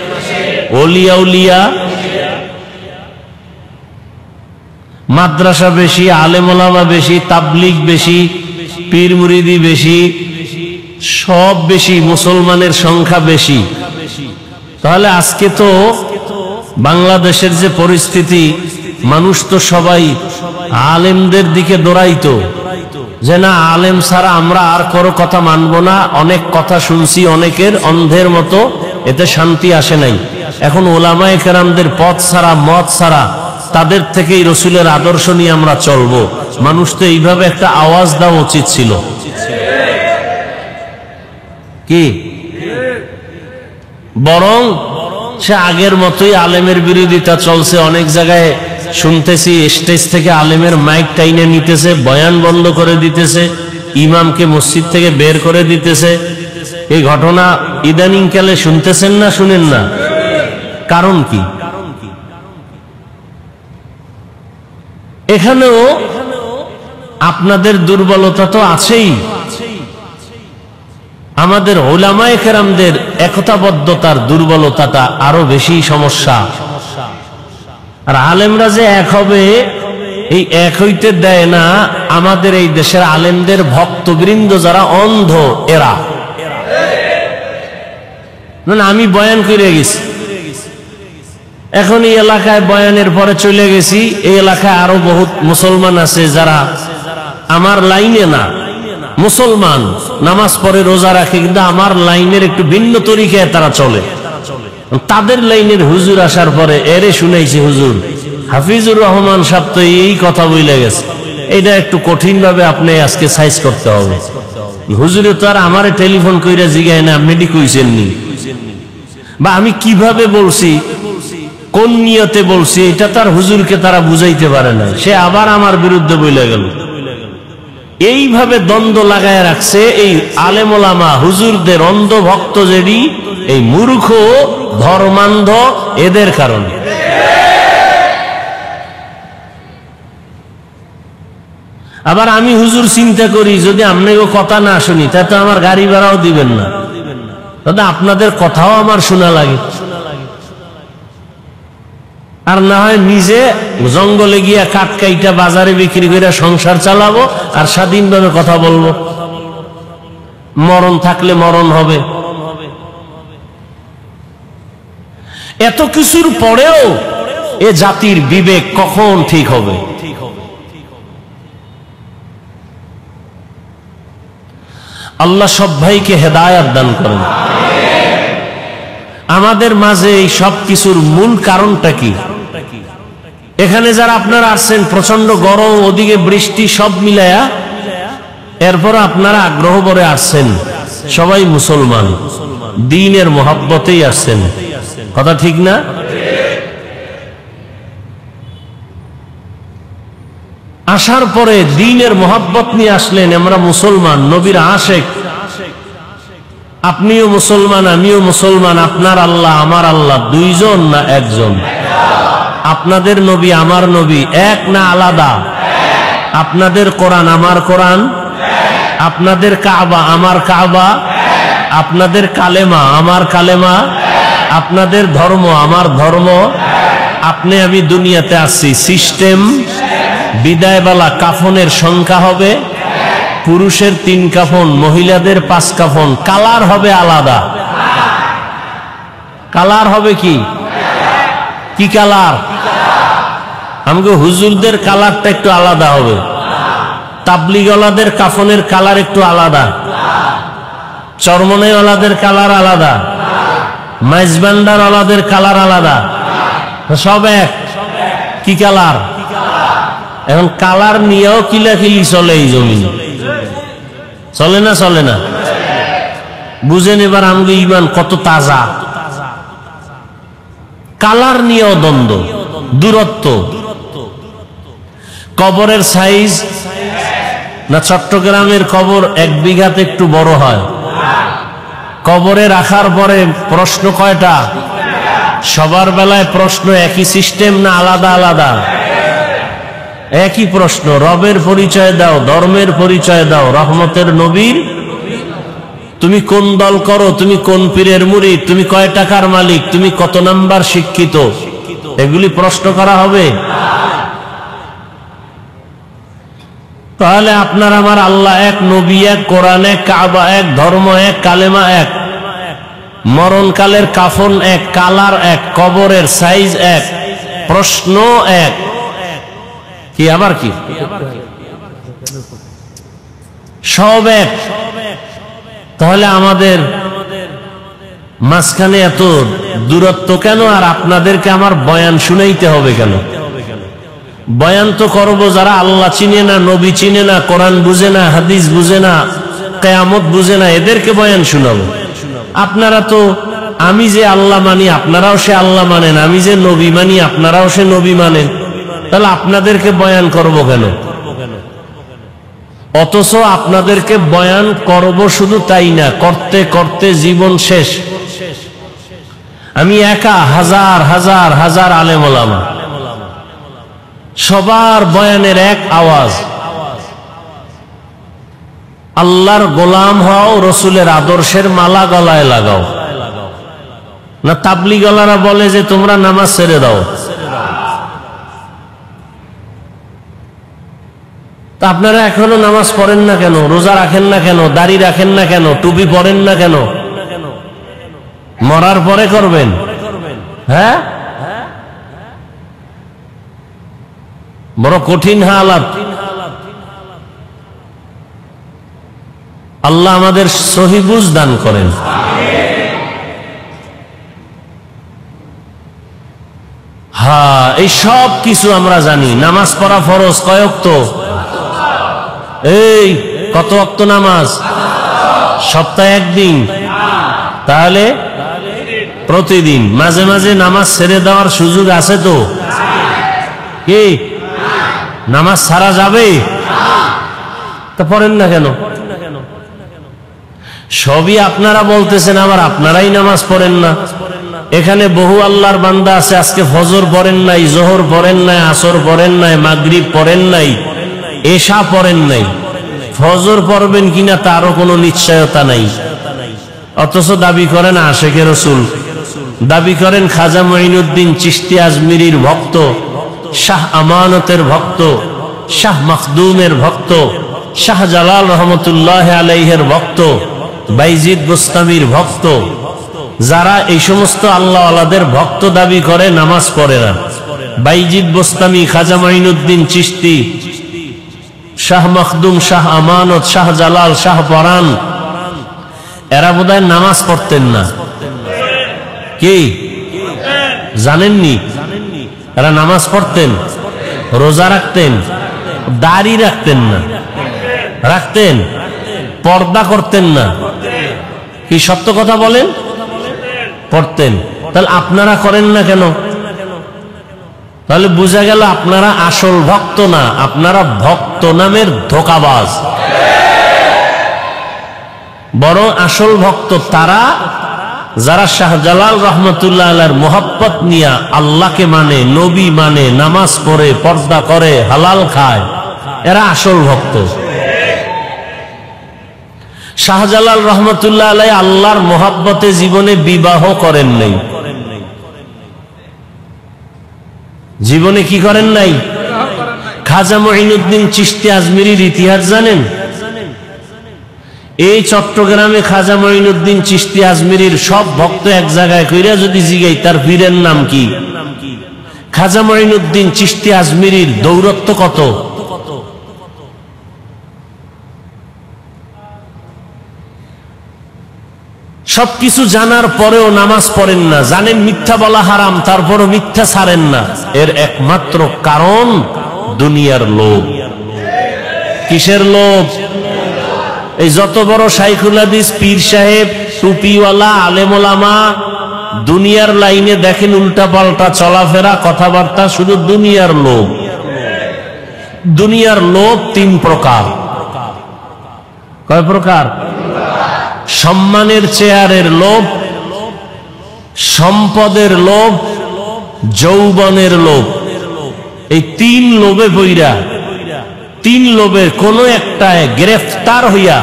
ওলিয়া উলিয়া, মাদ্রাসা বেশি, আলেম ওলামা বেশি, তাবলিগ বেশি, পীর মুরিদি বেশি, সব বেশি, মুসলমানের সংখ্যা বেশি। তাহলে আজকে তো বাংলাদেশের যে পরিস্থিতি, মানুষ তো সবাই আলেমদের দিকে দৌড়াইতো, যে না আলেম ছাড়া আমরা আর কারো কথা মানব না। অনেক কথা শুনছি অনেকের, অন্ধের মতো, এতে শান্তি আসে নাই। এখন ওলামায়ে কেরামদের পথ ছাড়া, মত ছাড়া, তাদের থেকেই রসুলের আদর্শ নিয়ে আমরা চলবো। মানুষ তো এইভাবে একটা আওয়াজ দেওয়া উচিত ছিল কি? বরং সে আগের মতোই আলেমের বিরোধিতা চলছে। অনেক জায়গায় শুনতেছি স্টেজ থেকে আলেমের মাইক টাইনে নিতেছে, বয়ান বন্ধ করে দিতেছে, ইমামকে মসজিদ থেকে বের করে দিতেছে। এই ঘটনা ইদানিং কালে শুনতেছেন না, শুনেন না? কারণ কি? এখানেও আপনাদের দুর্বলতা তো আছেই। আমাদের উলামায়ে কেরামদের একতাবদ্ধতার দুর্বলতাটা আরো বেশি সমস্যা। আর আলেমরা যে এক হবে, এই এক হইতে দেয় না আমাদের এই দেশের আলেমদের ভক্তবৃন্দ যারা অন্ধ, এরা। না আমি বয়ান করে গেছি, এখন এই এলাকায় বয়ানের পরে চলে গেছি, এই এলাকায় আরো বহুত মুসলমান আছে যারা আমার লাইনে না, মুসলমান, নামাজ পড়ে, রোজা রাখে, কিন্তু আমার লাইনের একটু ভিন্ন তরিকায় তারা চলে। তাদের লাইনের হুজুর আসার পরে এরে শুনাইছি, হুজুর হাফিজুর রহমান সাহেব তো এই কথা বলে গেছে, এইটা একটু কঠিন ভাবে আপনি আজকে সাইজ করতে হবে। হুজুরে তো আর আমারে টেলিফোন কইরা জিগায় না আপনি কইছেন নি, বা আমি কিভাবে বলছি, কোন নিয়তে বলছি, এটা তার হুজুরকে তারা বুঝাইতে পারে না, সে আবার আমার বিরুদ্ধে বলে গেল। এইভাবে দ্বন্দ্ব লাগায় রাখছে এই আলেম ওলামা হুজুরদের অন্ধ ভক্ত, যেটি এই মূর্খ ধর্মান্ধ, এদের কারণে। আবার আমি হুজুর চিন্তা করি, যদি আপনাকে কথা না শুনি তা তো আমার গাড়ি ভাড়াও দিবেন না, তাতে আপনাদের কথাও আমার শোনা লাগে। আর না হয় নিজে জঙ্গলে গিয়া কাঠ কাইটা বাজারে বিক্রি করে সংসার চালাবো, আর স্বাধীনভাবে কথা বলবো। মরণ থাকলে মরণ হবে। এত কিছুর পরেও এ জাতির বিবেক কখন ঠিক হবে? আল্লাহ সব ভাইকে হেদায়েত দান করেন। আমাদের মাঝে এই সব কিছুর মূল কারণটা কি? এখানে যারা আপনারা আসছেন, প্রচন্ড গরম, ওদিকে বৃষ্টি, সব মিলায়া, এরপর আপনারা আগ্রহ ভরে আসছেন, সবাই মুসলমান, দ্বীনের মহব্বতেই আসছেন, কথা ঠিক না? আসার পরে দ্বীনের মহব্বত নিয়ে আসলেন, আমরা মুসলমান, নবীর আশেক, আপনিও মুসলমান, আমিও মুসলমান, আপনার আল্লাহ আমার আল্লাহ দুইজন না একজন? আপনাদের নবী আমার নবী এক না আলাদা? আপনাদের কোরআন আমার কোরআন, আপনাদের কাবা আমার কাবা, আপনাদের কালেমা আমার কালেমা, আপনাদের ধর্ম আমার ধর্ম। আপনি আমি দুনিয়াতে আসছি, সিস্টেম, বিদায়বেলা কাফনের সংখ্যা হবে, পুরুষের 3 কাফন, মহিলাদের 5 কাফন, কালার হবে আলাদা। কালার হবে কি? কি কালার? আমাকে হুজুরদের কালারটা একটু আলাদা হবে, তাবলিগওয়ালাদের কাফনের কালার একটু আলাদা, চরমনাইওয়ালাদের কালার আলাদা, মাইজবান্ডারওয়ালাদের কালার আলাদা, সব এক। কি কালার? এখন কালার নিয়েও কিলাকিলি চলে এই জমিন, চলে না? চলে না? বুঝেন এবার আমাকে ইমান কত তাজা। কালার নিয়েও দ্বন্দ্ব, দূরত্ব। কবরের সাইজ না চট্টগ্রামের কবর 1 বিঘাতে একটু বড় হয়? কবরে রাখার পরে প্রশ্ন কয়টা? সবার বেলায় প্রশ্ন একই সিস্টেম না আলাদা আলাদা? একই প্রশ্ন। রবের পরিচয় দাও, ধর্মের পরিচয় দাও, রহমতের নবীর। তুমি কোন দল করো, তুমি কোন পীরের মুরিদ, তুমি কয় টাকার মালিক, তুমি কত নাম্বার শিক্ষিত, এগুলি প্রশ্ন করা হবে? তাহলে আপনার আমার আল্লাহ এক, নবী এক, কোরআন এক, কাবা এক, ধর্ম এক, কালেমা এক, মরণকালের কাফন এক, কালার এক, কবরের সাইজ এক, প্রশ্ন এক, কি আবার কি সব এক। তাহলে আমাদের মাঝখানে এত দূরত্ব কেন? আর আপনাদেরকে আমার বয়ান শুনাইতে হবে কেন? বয়ান তো করবো যারা আল্লাহ চিনে না, নবী চিনে না, কোরআন বুঝে না, হাদিস বুঝে না, কিয়ামত বুঝে না, এদেরকে বয়ান শুনাবো। আপনারা তো, আমি যে আল্লাহ মানি আপনারাও সে আল্লাহ মানেন, আমি যে নবী মানি আপনারাও সে নবী মানেন, তাহলে আপনাদেরকে বয়ান করব কেন? অথচ আপনাদেরকে বয়ান করব শুধু তাই না, করতে করতে জীবন শেষ। আমি একা হাজার হাজার হাজার আলেম ওলামা, সবার বয়ানের এক আওয়াজ, আল্লাহর গোলাম হও, রসুলের আদর্শের মালা গলায় লাগাও। না তাবলীগওয়ালারা বলে যে তোমরা নামাজ ছেড়ে দাও, তা আপনারা এখনো নামাজ পড়েন না কেন? রোজা রাখেন না কেন? দাড়ি রাখেন না কেন? টুপি পরেন না কেন? মরার পরে করবেন? হ্যাঁ, বড় কঠিন হালাত। আল্লাহ আমাদের সহি বুঝ দান করেন। হ্যাঁ, এই সব কিছু আমরা জানি। নামাজ পড়া ফরজ কয় ওয়াক্ত? এই কত ওয়াক্ত নামাজ? সপ্তাহে একদিন, তাহলে প্রতিদিন। মাঝে মাঝে নামাজ ছেড়ে দেওয়ার সুযোগ আছে তো? কি নামাজ ছাড়া যাবে? তা পড়েন না কেন? সবই আপনারা বলতেছেন, আবার আপনারাই নামাজ পড়েন না। এখানে বহু আল্লাহর বান্দা আছে, আজকে ফজর পড়েন নাই, জোহর পড়েন নাই, আসর পড়েন নাই, মাগরিব পড়েন নাই, এশা পড়েন নাই। ফজর পড়বেন কিনা তারও কোনো নিশ্চয়তা নাই, অথচ দাবি করেন আশেকে রসুল, দাবি করেন খাজা মঈনুদ্দিন চিশতি আজমিরির ভক্ত, শাহ আমানতের ভক্ত, শাহ মখদুমের ভক্ত, শাহ জালাল রহমতুল্লাহ আলাইহের ভক্ত, বাইজিদ বুস্তামির ভক্ত। যারা এই সমস্ত আল্লাহ আল্লাহদের ভক্ত দাবি করে, নামাজ পড়ে না। বাইজিদ বুস্তামি, খাজা মঈনুদ্দিন চিশতি, শাহ মখদুম, শাহ আমানত, শাহ জালাল, শাহ পরান, এরা বোধহয় নামাজ পড়তেন না। কি জানেননি? এরা নামাজ পড়তেন, রোজা রাখতেন, দাড়ি রাখতেন না, রাখতেন, পর্দা করতেন না। কি সত্য কথা বলেন? পড়তেন। তাহলে আপনারা করেন না কেন? তাহলে বোঝা গেল আপনারা আসল ভক্ত না, আপনারা ভক্ত নামের ধোঁকাবাজ। বরং আসল ভক্ত তারা যারা শাহজালাল রহমতুল্লাহ আলাইহির মোহাব্বত নিয়ে আল্লাহকে মানে, নবী মানে, নামাজ পড়ে, পর্দা করে, হালাল খায়, এরা আসল ভক্ত। শাহজালাল রহমতুল্লাহ আলাইহি আল্লাহর মোহাব্বতে জীবনে বিবাহ করেন নাই। জীবনে কি করেন নাই? খাজা মঈনুদ্দিন চিশতি আজমিরির ইতিহাস জানেন? এই চট্টগ্রামে খাজা মঈনুদ্দিন চিশতি আজমিরির সব ভক্ত এক জায়গায় কইরা যদি জিগাই তার পীরের নাম কি, খাজা মঈনুদ্দিন চিশতি আজমিরির দৌরত্ব কত? সবকিছু জানার পরেও নামাজ পড়েন না। জানেন মিথ্যা বলা হারাম, তারপরও মিথ্যা ছাড়েন না। এর একমাত্র কারণ দুনিয়ার লোভ। কিসের লোভ? এই যত বড় শাইখুল হাদিস, পীর সাহেব, টুপিওয়ালা, আলেম ওলামা, দুনিয়ার লাইনে দেখেন উল্টা পাল্টা চলাফেরা, কথাবার্তা, শুধু দুনিয়ার লোভ। দুনিয়ার লোভ তিন প্রকার। কয় প্রকার? সম্মানের চেয়ারের লোভ, সম্পদের লোভ, যৌবনের লোভ। এই তিন লোভে পইরা, তিন লোভের কোন একটায় গ্রেফতার হইয়া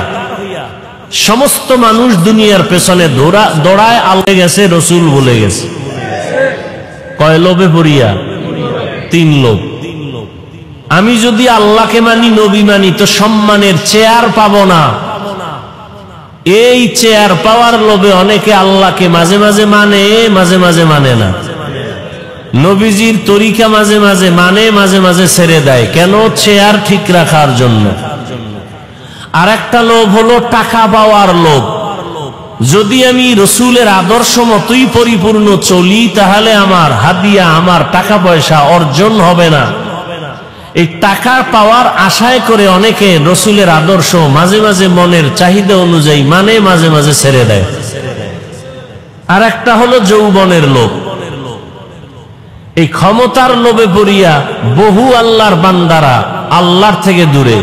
সমস্ত মানুষ দুনিয়ার পেছনে দৌড়ায়। আল্লাহ গেছে, রসুল বলে গেছে। কয় লোভে পড়িয়া? তিন লোভ। আমি যদি আল্লাহকে মানি, নবী মানি, তো সম্মানের চেয়ার পাবো না। এই চেয়ার পাওয়ার লোভে অনেকে আল্লাহকে মাঝে মাঝে মানে, মাঝে মাঝে মানে না। নবীজির তরিকা মাঝে মাঝে মানে, মাঝে মাঝে ছেড়ে দেয়। কেন? চেয়ার ঠিক রাখার জন্য। আর একটা লোভ হলো টাকা পাওয়ার লোভ। যদি আমি রসুলের আদর্শ মতোই পরিপূর্ণ চলি, তাহলে আমার হাদিয়া, আমার টাকা পয়সা অর্জন হবে না। এই টাকা পাওয়ার আশায় করে অনেকে রসুলের আদর্শ মাঝে মাঝে মনের চাহিদা অনুযায়ী মানে, মাঝে মাঝে ছেড়ে দেয়। আর একটা হলো যৌবনের লোভ। এই ক্ষমতার লোভে পড়িয়া বহু আল্লাহর বান্দারা আল্লাহর থেকে দূরে,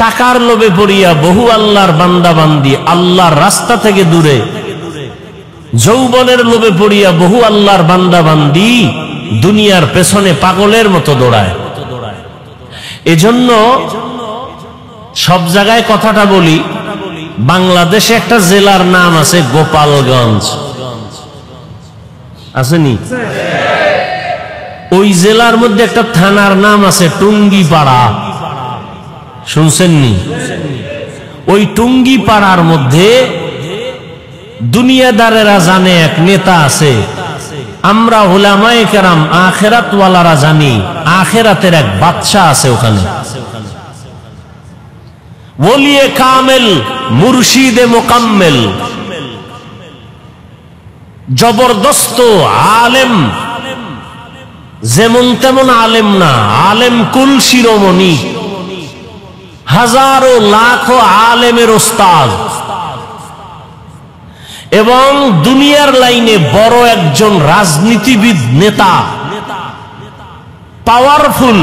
টাকার লোভে পড়িয়া বহু আল্লাহর বান্দা বান্দি আল্লাহর রাস্তা থেকে দূরে, যৌবনের লোভে পড়িয়া বহু আল্লাহর বান্দা বান্দি দুনিয়ার পেছনে পাগলের মতো দৌড়ায়। এজন্য সব জায়গায় কথাটা বলি, বাংলাদেশে একটা জেলার নাম আছে গোপালগঞ্জ, আসেনি? ওই জেলার মধ্যে একটা থানার নাম আছে টুঙ্গিপাড়া, শুনছেননি? ওই টুঙ্গিপাড়ার মধ্যে দুনিয়াদারেরা জানে এক নেতা আছে, আমরা উলামায়ে কেরাম আখিরাতওয়ালারা জানি আখিরাতের এক বাদশা আছে ওখানে। ওলিয়ে কামেল, মুর্শিদে মোকাম্মেল, জবরদস্ত আলেম, যেমন তেমন আলেম না, আলেম কুল শিরোমণি, হাজারো লাখো আলেমের ওস্তাদ, এবং দুনিয়ার লাইনে বড় একজন রাজনীতিবিদ, নেতা, পাওয়ারফুল,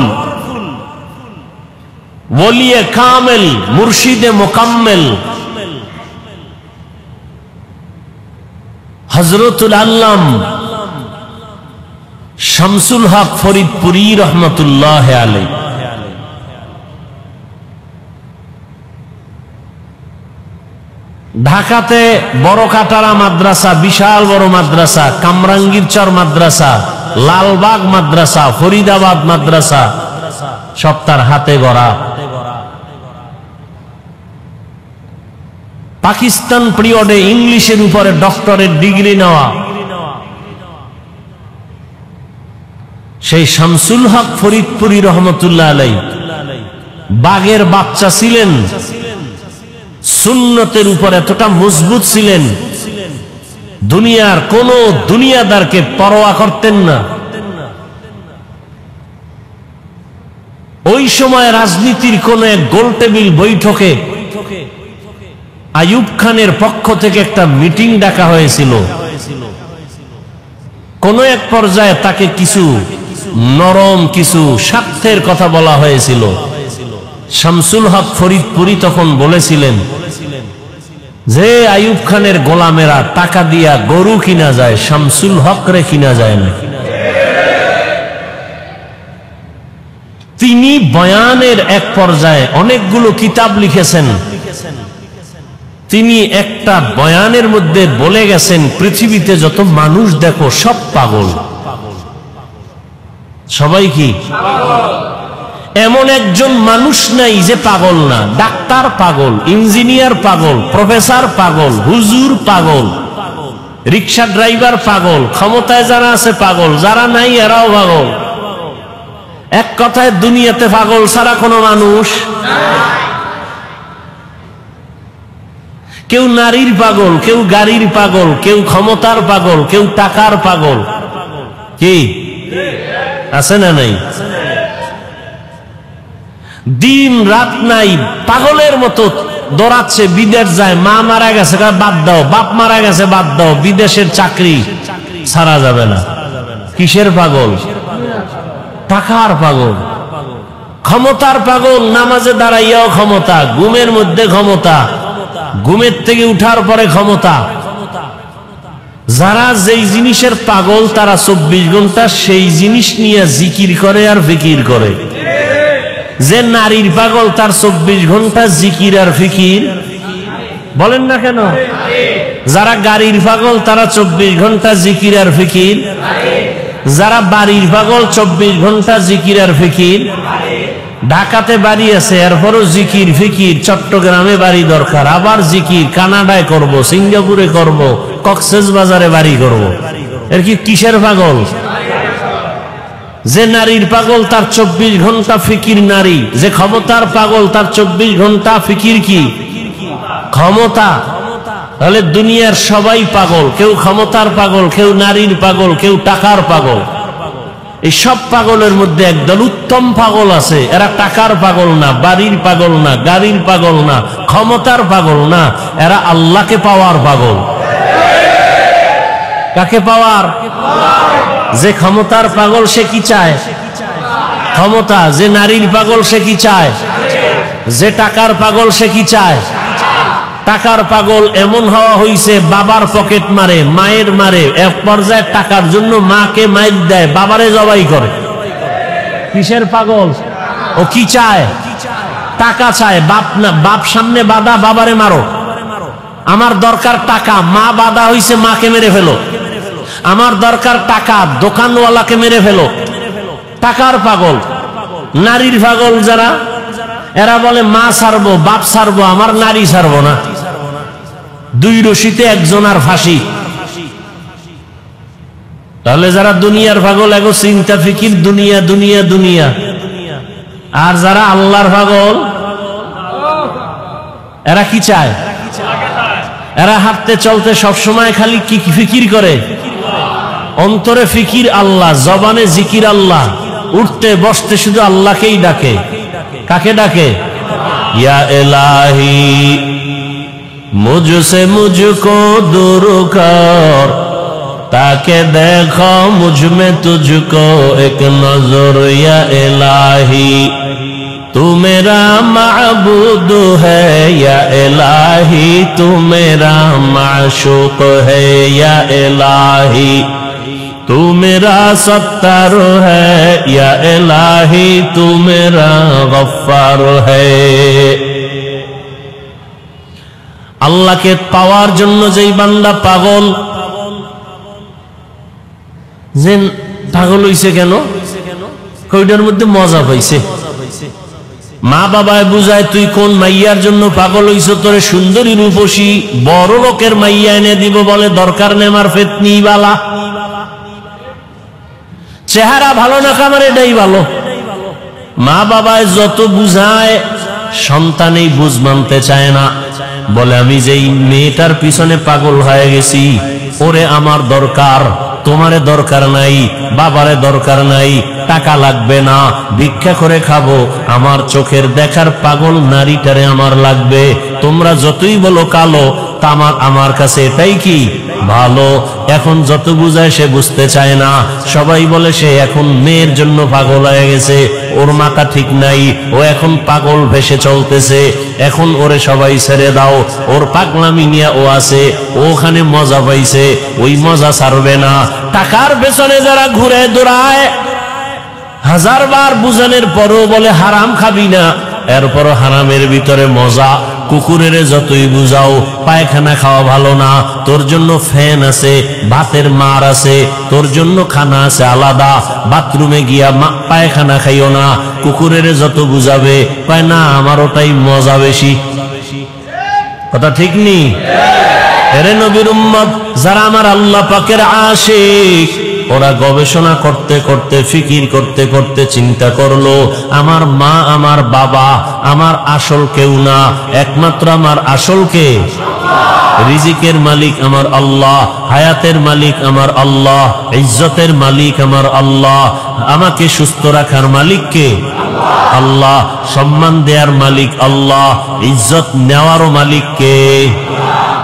ওলিয়ে কামেল, মুর্শিদে মোকাম্মেল, হযরতুল আল্লাম শামসুল হক ফরিদপুরি রহমতুল্লাহ আলাইহি। ঢাকাতে বড় কাটারা মাদ্রাসা, বিশাল বড় মাদ্রাসা, কামরাঙ্গীরচর মাদ্রাসা, লালবাগ মাদ্রাসা, ফরিদাবাদ মাদ্রাসা, সব তার হাতে গড়া। পাকিস্তান পিরিয়ডে ইংলিশের উপরে ডক্টরেট ডিগ্রি নেওয়া সেই শামসুল হক ফরিদপুরি রহমতুল্লাহ আলাইহি বাগের বাচ্চা ছিলেন, সুন্নতের উপর এতটা মজবুত ছিলেন, দুনিয়ার কোন দুনিয়াদারকে পরোয়া করতেন না। ওই সময় রাজনীতির কোন এক গোলটেবিল বৈঠকে আইয়ুব খানের পক্ষ থেকে একটা মিটিং ডাকা হয়েছিল। কোন এক পর্যায়ে তাকে কিছু নরম কিছু স্বার্থের কথা বলা হয়েছিল। শামসুল হক ফরিদপুরি তখন বলেছিলেন যে আইয়ুব খানের গোলামেরা টাকা দিয়া গরু কিনা যায়, শামসুল হক রে কিনা যায় না। তিনি বয়ানের এক পর্যায়ে অনেকগুলো কিতাব লিখেছেন। তিনি একটা বয়ানের মধ্যে বলে গেছেন, পৃথিবীতে যত মানুষ দেখো সব পাগল। সবাই কি? এমন একজন মানুষ নাই যে পাগল না। ডাক্তার পাগল, ইঞ্জিনিয়ার পাগল, প্রফেসর পাগল, হুজুর পাগল, রিক্সা ড্রাইভার পাগল, ক্ষমতায় যারা আছে পাগল, যারা নাই এরাও পাগল। এক কথায় দুনিয়াতে পাগল ছাড়া কোনো মানুষ। কেউ নারীর পাগল, কেউ গাড়ির পাগল, কেউ ক্ষমতার পাগল, কেউ টাকার পাগল। কি আছে না নাই? দিন রাত নাই, পাগলের মতো দৌড়াচ্ছে, বিদেশ যায়, মা মারা গেছে বাদ দাও, বাপ মারা গেছে বাদ দাও, বিদেশের চাকরি ছাড়া যাবে না। কিসের পাগল? টাকার পাগল, ক্ষমতার পাগল। নামাজে দাঁড়াইয়াও ক্ষমতা, ঘুমের মধ্যে ক্ষমতা, ঘুমের থেকে উঠার পরে ক্ষমতা। যারা যেই জিনিসের পাগল তারা 24 ঘন্টা সেই জিনিস নিয়ে জিকির করে আর ফিকির করে। যে নারীর পাগল তার 24 ঘন্টা জিকির আর ফিকির, বলেন না কেন? যারা গাড়ির পাগল তারা 24 ঘন্টা জিকির আর ফিকির। যারা বাড়ির পাগল 24 ঘন্টা জিকির আর ফিকির, ঢাকাতে বাড়ি আছে এরপরও জিকির ফিকির, চট্টগ্রামে বাড়ি দরকার, আবার জিকির কানাডায় করব, সিঙ্গাপুরে করব, কক্সবাজারে বাড়ি করব। এর কি কিসের পাগল? যে নারীর পাগল তার 24 ঘন্টা ফিকির নারী, যে ক্ষমতার পাগল তার 24 ঘন্টা ফিকির কি? ক্ষমতা। তাহলে দুনিয়ার সবাই পাগল, কেউ ক্ষমতার পাগল, কেউ নারীর পাগল, কেউ টাকার পাগল। এই সব পাগলের মধ্যে একদল উত্তম পাগল আছে, এরা টাকার পাগল না, বাড়ির পাগল না, গাড়ির পাগল না, ক্ষমতার পাগল না, এরা আল্লাহকে পাওয়ার পাগল। কাকে পাওয়ার? যে ক্ষমতার পাগল সে কি চায়? ক্ষমতা। যে নারীর পাগল সে কি চায়? যে টাকার পাগল সে কি চায়? টাকার পাগল এমন হওয়া হইছে বাবার পকেট মারে, মায়ের মারে, এক পর্যায়ে টাকার জন্য মাকে মাইর দেয়, বাবারে জবাই করে। কিসের পাগল? ও কি চায়? টাকা চায়। বাপ না, বাপ সামনে বাধা, বাবারে মারো। আমার দরকার টাকা, মা বাধা হইছে, মাকে মেরে ফেলো। আমার দরকার টাকা, দোকানওয়ালাকে মেরে ফেলো। টাকার পাগল। নারীর পাগল যারা, এরা বলে মা ছাড়বো, বাপ ছাড়বো, আমার নারী ছাড়বো না। দুই রশিতে একজনার ফাঁসি। তাহলে যারা দুনিয়ার পাগল, এগো চিন্তা ফিকির দুনিয়া দুনিয়া দুনিয়া। আর যারা আল্লাহর পাগল, এরা কি চায়? এরা হাঁটতে চলতে সবসময় খালি কি ফিকির করে? অন্তরে ফিকির আল্লাহ, জবানে জিকির আল্লাহ, উঠতে বসতে শুধু আল্লাহকেই ডাকে। কাকে ডাকে? ইয়া ইলাহি মুঝসে মুঝকো दूर कर, ताके देखो मुझ में तुझको एक नजर। या इलाही तू मेरा माबूद है, या इलाही तू मेरा माशूक है। या इलाही तू मेरा सत्तार है, या इलाही तू मेरा गफ्फार है। আল্লাহকে পাওয়ার জন্য যেই বান্দা পাগল, যে পাগল হইছে কেন? কইটার মধ্যে মজা পাইছে। মা বাবায় বুঝায় তুই কোন মাইয়ার জন্য পাগল হইছ, তোরে সুন্দরী রূপসী বড় লোকের মাইয়া এনে দিব, বলে দরকার নেই আমার ফেতনি বালা। চেহারা ভালো না কামার এটাই ভালো। মা বাবায় যত বুঝায়, সন্তানেই বুঝ মানতে চায় না। বলে আমি যেই মেয়েটার পিছনে পাগল হয়ে গেছি, ওরে আমার দরকার, তোমারে দরকার নাই, বাবারে দরকার নাই, টাকা লাগবে না, ভিক্ষা করে খাবো, আমার চোখের দেখার পাগল নারীটারে আমার লাগবে। তোমরা যতই বলো কালো, তা আমার কাছে এটাই কি ভালো। এখন যত বুঝায় সে বুঝতে চায় না। সবাই বলে সে এখন মেয়ের জন্য পাগল হয়ে গেছে, ওর মাথা ঠিক নাই, ও এখন পাগল ভেসে চলতেছে, এখন ওরে সবাই ছেড়ে দাও, ওর পাগলামি নিয়ে ও আছে, ওখানে মজা পাইছে, ওই মজা ছাড়বে না। টাকার পেছনে যারা ঘুরে দৌড়ায়, 1000 বার বুঝানোর পরও বলে হারাম খাবি না, এরপরও হারামের ভিতরে মজা। কুকুরের যতই বুঝাও পায়খানা খাওয়া ভালো না, তোর জন্য ফ্যান আছে, ভাতের মার আছে, তোর জন্য খানা আছে আলাদা, বাথরুমে গিয়া পায়খানা খাইও না। কুকুরের যত বুঝাবে পায় না, আমার ওটাই মজা বেশি। কথা ঠিক নি? এরে নবীর উম্মত যারা আমার আল্লাহ পাকের আশিক, ওরা গবেষণা করতে করতে, ফিকির করতে করতে চিন্তা করলো, আমার মা আমার বাবা আমার আসল কেউ না, একমাত্র আমার আসল কে? রিজিকের মালিক আমার আল্লাহ, হায়াতের মালিক আমার আল্লাহ, ইজ্জতের মালিক আমার আল্লাহ, আমাকে সুস্থ রাখার মালিক কে? আল্লাহ, সম্মান দেওয়ার মালিক আল্লাহ, ইজ্জত নেওয়ারও মালিক কে?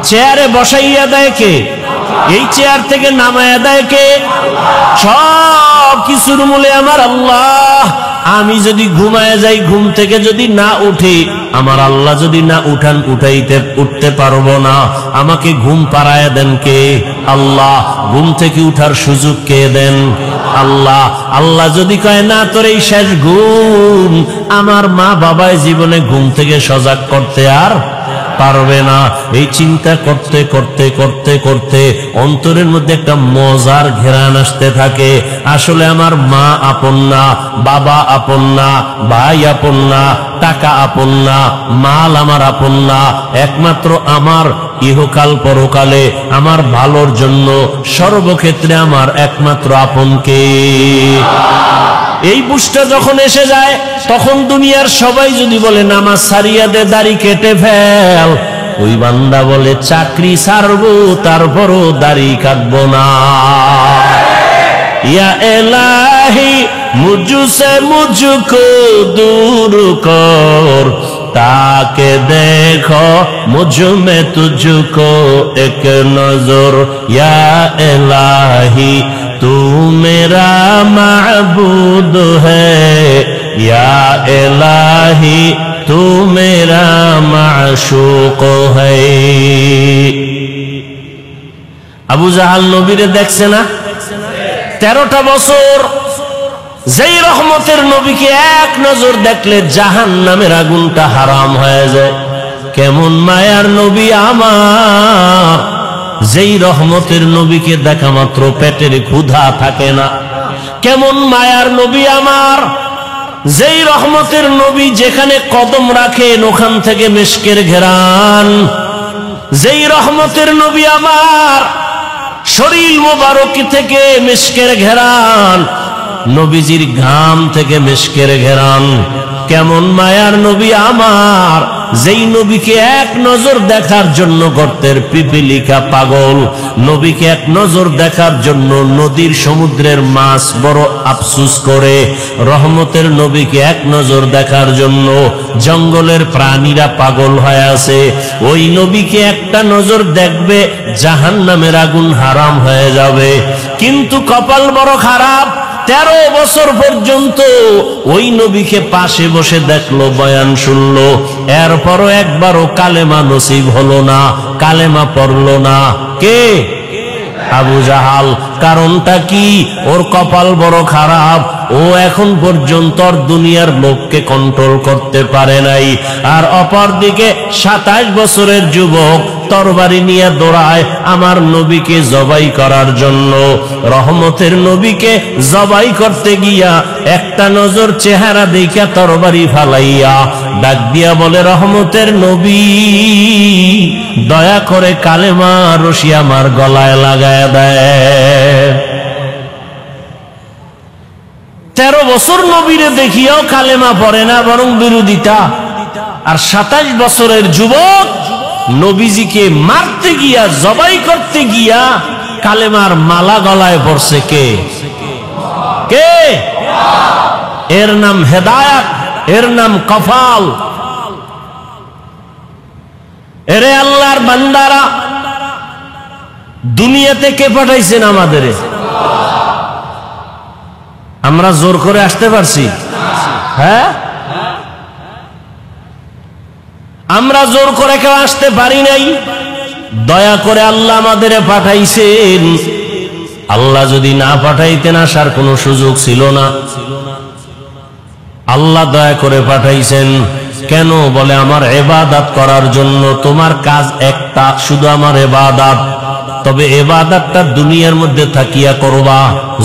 চেয়ারে বসাইয়া দেয় কে? এই চেয়ার থেকে নামায়া দেয় কে? সব কিছুর মূলে আমার আল্লাহ। আমি যদি ঘুমায় যাই, ঘুম থেকে যদি না উঠি, আমার আল্লাহ যদি না উঠতে পারবো না, আমাকে ঘুম পাড়ায় দেন কে? আল্লাহ। ঘুম থেকে উঠার সুযোগ কে দেন? আল্লাহ। আল্লাহ যদি কয় না তোর এই শেষ ঘুম, আমার মা বাবায় জীবনে ঘুম থেকে সজাগ করতে আর পারবে না। এই চিন্তা করতে করতে করতে করতে অন্তরের মধ্যে একটা মজার ঘেরান আসতে থাকে। আসলে আমার মা আপন না, বাবা আপন না, ভাই আপন না, টাকা আপন না, মাল আমার আপন না, একমাত্র আমার ইহকাল পরকালে আমার ভালোর জন্য সর্বক্ষেত্রে আমার একমাত্র আপনকে। এই বুঝটা যখন এসে যায়, তখন দুনিয়ার সবাই যদি বলে নামাজ ছাড়িয়া দে, দাড়ি কেটে ফেল, ওই বান্দা বলে চাকরি ছাড়বো তারপরও দাড়ি কাটবো না। ইয়া ইলাহি মুঝসে মুঝকো দূর কর, তাকে দেখো মুঝ में तुझको एक नजर, या इलाही तू मेरा माबूद है, या इलाही तू मेरा माशूक है। আবু জাহাল নবীরে দেখছে না 13টা বছর, যেই রহমতের নবীকে এক নজর দেখলে জাহান্নামের আগুনটা হারাম হয়ে যায়। কেমন মায়ার নবী আমার, যেই রহমতের নবীকে দেখা মাত্র পেটের ক্ষুধা থাকে না। কেমন মায়ার নবী আমার, যেই রহমতের নবী যেখানে কদম রাখেন ওখান থেকে মিশকের ঘেরান। যেই রহমতের নবী আমার, শরীর মোবারক থেকে মিশকের ঘেরান, নবীজির ঘাম থেকে মিশকের ঘেরান। কেমন মায়ার নবী আমার, যেই নবীকে এক নজর দেখার জন্য গর্তের পিপিলিকা পাগল, নবীকে এক নজর দেখার জন্য নদীর সমুদ্রের মাছ বড় আফসুস করে, রহমতের নবীকে এক নজর দেখার জন্য জঙ্গলের প্রাণীরা পাগল হয়ে আছে। ওই নবীকে একটা নজর দেখবে জাহান্নামের আগুন হারাম হয়ে যাবে। কিন্তু কপাল বড় খারাপ, 13 বছর পর্যন্ত ওই নবীকে পাশে বসে দেখলো, বয়ান শুনলো, এরপরও একবারও কালেমা নসিব হলো না, কালেমা পড়লো না। কে? আবু জাহাল। কারণটা কি? ওর কপাল বড় খারাপ, ও এখন পর্যন্ত দুনিয়ার লোককে কন্ট্রোল করতে পারে নাই। আর অপরদিকে 27 বছরের যুবক তরবারি নিয়ে দৌড়ায় আমার নবীকে জবাই করার জন্য। রহমতের নবীকে জবাই করতে গিয়া একটা নজর চেহারা দেখা তরবারি ফালাইয়া ডাক দিয়া বলে, রহমতের নবী দয়া করে কালেমা রশি আমার গলায় লাগায় দেয়। 13 বছর নবীরে দেখিয়াও কালেমা পড়ে না, বরং বিরোধিতা। আর 27 বছরের যুবক নবীজিকে মারতে গিয়া, জবাই করতে গিয়া কালেমার মালা গলায় পড়ছে। কে? কে? এর নাম হেদায়েত, এর নাম কফাল। এরে আল্লাহর বান্দারা, দুনিয়াতে কে পাঠাইছেন আমাদের? আমরা জোর করে আসতে পারছি? হ্যাঁ, আমরা জোর করে কেউ আসতে পারি নাই। দয়া করে আল্লাহ আমাদের পাঠাইছেন। আল্লাহ যদি না পাঠাইতেন আসার কোনো সুযোগ ছিল না। আল্লাহ দয়া করে পাঠাইছেন। কেন? বলে আমার ইবাদত করার জন্য। তোমার কাজ একটা, শুধু আমার ইবাদত। তবে ইবাদতটা দুনিয়ার মধ্যে থাকিয়া করবা,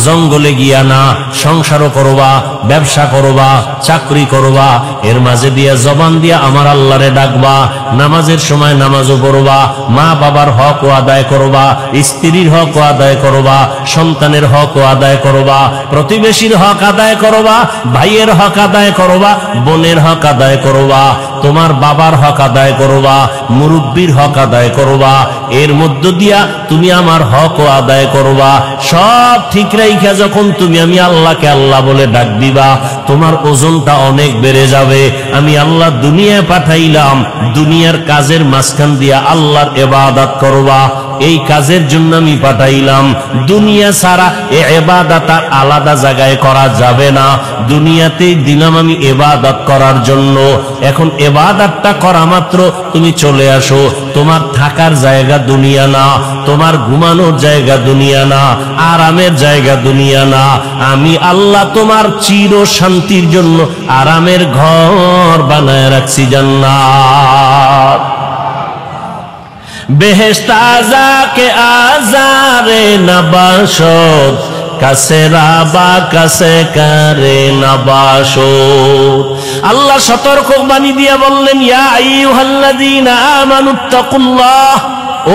জঙ্গলে গিয়া না। সংসারও করবা, ব্যবসা করবা, চাকরি করবা, এর মাঝে দিয়া জবান দিয়া আমার আল্লাহরে ডাকবা। নামাজের সময় নামাজও পড়বা, মা বাবার হকও আদায় করবা, স্ত্রীর হকও আদায় করবা, সন্তানের হকও আদায় করবা, প্রতিবেশীর হক আদায় করবা, ভাইয়ের হক আদায় করবা, বোনের হক আদায় করবা, তোমার বাবার হক আদায় করবা, মুরব্বীর হক আদায় করবা। এর মধ্য দিয়া তুমি আমার হকও আদায় করবা। সব ঠিক রাইখা যখন তুমি আমি আল্লাহকে আল্লাহ বলে ডাক দিবা, তোমার ওজনটা অনেক বেড়ে যাবে। আমি আল্লাহ দুনিয়ায় পাঠাইলাম, দুনিয়ার কাজের মাঝখান দিয়া আল্লাহর ইবাদত করবা। এই কাজের জন্য আমি পাঠাইলাম। দুনিয়া ছাড়া এই ইবাদত আলাদা জায়গায় করা যাবে না। দুনিয়াতেই দিলাম আমি ইবাদত করার জন্য। এখন ইবাদতটা করা মাত্র তুমি চলে আসো, তোমার থাকার জায়গা জায়গা দুনিয়া না, তোমার ঘুমানোর জায়গা দুনিয়া না, আরামের জায়গা দুনিয়া না। আমি আল্লাহ তোমার চির শান্তির জন্য আরামের ঘর বানায় রাখছি জান্নাত। বেহেশত আযাকে আযারে নবাসত, কাছে রাবা কাছে কারে নবাসত। আল্লাহ সতর্ক বাণী দিয়ে বললেন, ইয়া আইয়ুহাল্লাযীনা আমানুত্তাকুল্লাহ,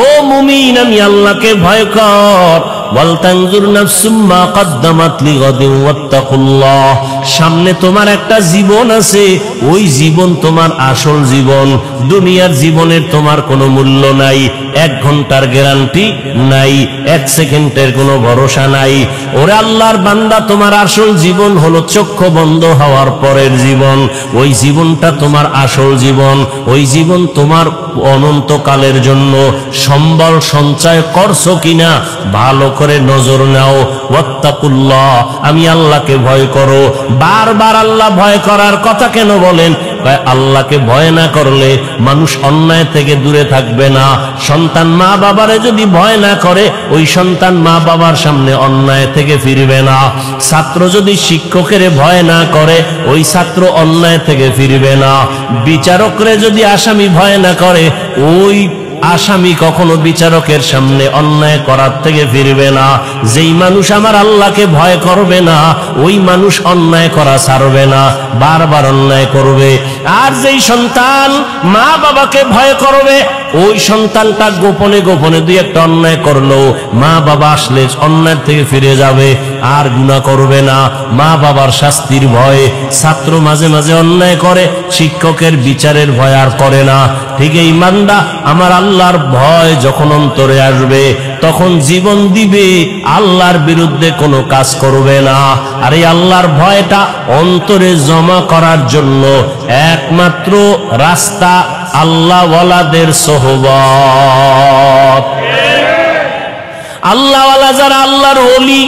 ও মুমিন আমি আল্লাহকে ভয় কর। ওয়াল তানজুর নাফসুম মা কদ্দামাত লিগাদিন ওয়াত্তাকুল্লাহ, সামনে তোমার একটা জীবন আছে, ওই জীবন তোমার আসল জীবন। দুনিয়ার জীবনের তোমার কোনো মূল্য নাই, 1 ঘন্টার গ্যারান্টি নাই, 1 সেকেন্ডের কোনো ভরসা নাই। ওরে আল্লাহর বান্দা, তোমার আসল জীবন হলো চক্ষু বন্ধ হওয়ার পরের জীবন। ওই জীবনটা তোমার আসল জীবন, ওই জীবন তোমার অনন্তকালের জন্য। সম্বল সঞ্চয় করছো কিনা ভালো করে নজর নাও। ওয়াত্তাকুল্লাহ, আমি আল্লাহকে ভয় করো। বারবার আল্লাহ ভয় করার কথা কেন বলেন? আল্লাহকে ভয় না করলে মানুষ অন্যায় থেকে দূরে থাকবে না। সন্তান মা বাবারে যদি ভয় না করে, ওই সন্তান মা বাবার সামনে অন্যায় থেকে ফিরবে না। ছাত্র যদি শিক্ষকের ভয় না করে, ওই ছাত্র অন্যায় থেকে ফিরবে না। বিচারকরে যদি আসামি ভয় না করে, ওই আসামি কখনো বিচারকের সামনে অন্যায় করার থেকে ফিরবে না। যেই মানুষ আমার আল্লাহকে ভয় করবে না, ওই মানুষ অন্যায় করা ছাড়বে না, বারবার অন্যায় করবে। আর যেই সন্তান মা বাবাকে ভয় করবে, ওই সন্তানটা গোপনে গোপনে 2-1টা অন্যায় করলো, মা বাবা আসলে অন্যায় থেকে ফিরে যাবে, আর গুনাহ করবে না। মা বাবার শাস্তির ভয়ে ছাত্র মাঝে মাঝে অন্যায় করে, শিক্ষকের বিচারের ভয় আর করে না। ঠিক এই বান্দা, আমার আল্লাহর ভয় যখন অন্তরে আসবে, তখন জীবন দিবে, আল্লাহর বিরুদ্ধে কোনো কাজ করবে না। আর এই আল্লাহর ভয়টা অন্তরে জমা করার জন্য একমাত্র রাস্তা আল্লাহওয়ালাদের সোহবত। আল্লাহওয়ালা যারা, আল্লাহর ওলি,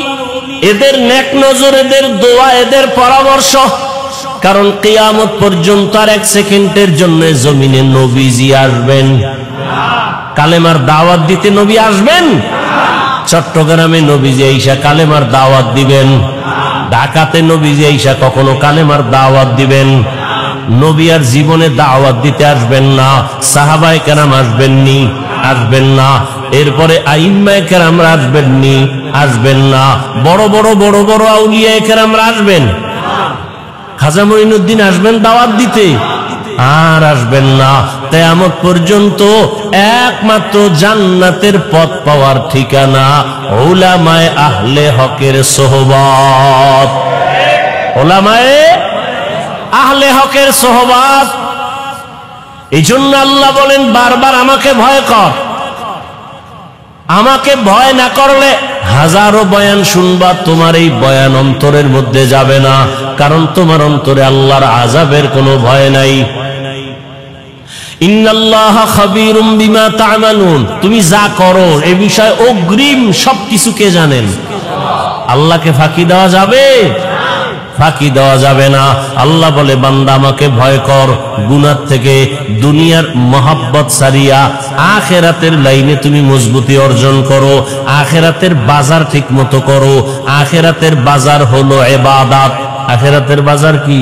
এদের নেক নজর, এদের দোয়া, এদের পরামর্শ। কারণ কিয়ামত পর্যন্ত আর 1 সেকেন্ডের জন্য জমিনে নবীজি আসবেন? কালেমার দাওয়াত দিতে নবী আসবেন? চট্টগ্রামে নবীজি আইসা কালেমার দাওয়াত দিবেন? ঢাকাতে নবীজি আইসা কখনো কালেমার দাওয়াত দিবেন? নবী আর জীবনে দাওয়াত দিতে আসবেন না। সাহাবায়ে কেরাম আসবেননি? আসবেন না। এরপরে আইম্মায়ে কেরামরা আসবেননি? আসবেন না। বড় বড় বড় বড় আউলিয়ায়ে কেরামরা আসবেন? খাজা মঈনুদ্দিন আসবেন দাওয়াত দিতে? আর আসবেন না। কিয়ামত পর্যন্ত একমাত্র জান্নাতের পথ পাওয়ার ঠিকানা উলামায়ে আহলে হকের সোহবত। উলামায়ে আহলে হকের সোহবত। এই জন্য আল্লাহ বলেন, বারবার আমাকে ভয় কর। আমাকে ভয় না করলে হাজারো বয়ান শুনবা, তোমার এই বয়ান অন্তরের মধ্যে যাবে না। কারণ তোমার অন্তরে আল্লাহর আযাবের কোনো ভয় নাই। ইন্নাল্লাহা খাবীরুম বিমা তা'মালুন, তুমি যা করো এই বিষয়ে অগ্রিম সবকিছু কে জানেন? আল্লাহকে ফাঁকি দেওয়া যাবে? ফাঁকি দেওয়া যাবে না। আল্লাহ বলে, বান্দা আমাকে ভয় কর, গুনাহ থেকে দুনিয়ার মহব্বত সারিয়া আখিরাতের লাইনে তুমি মজবুতি অর্জন করো, আখিরাতের বাজার ঠিক মতো করো। আখিরাতের বাজার হলো ইবাদত। আখিরাতের বাজার কি?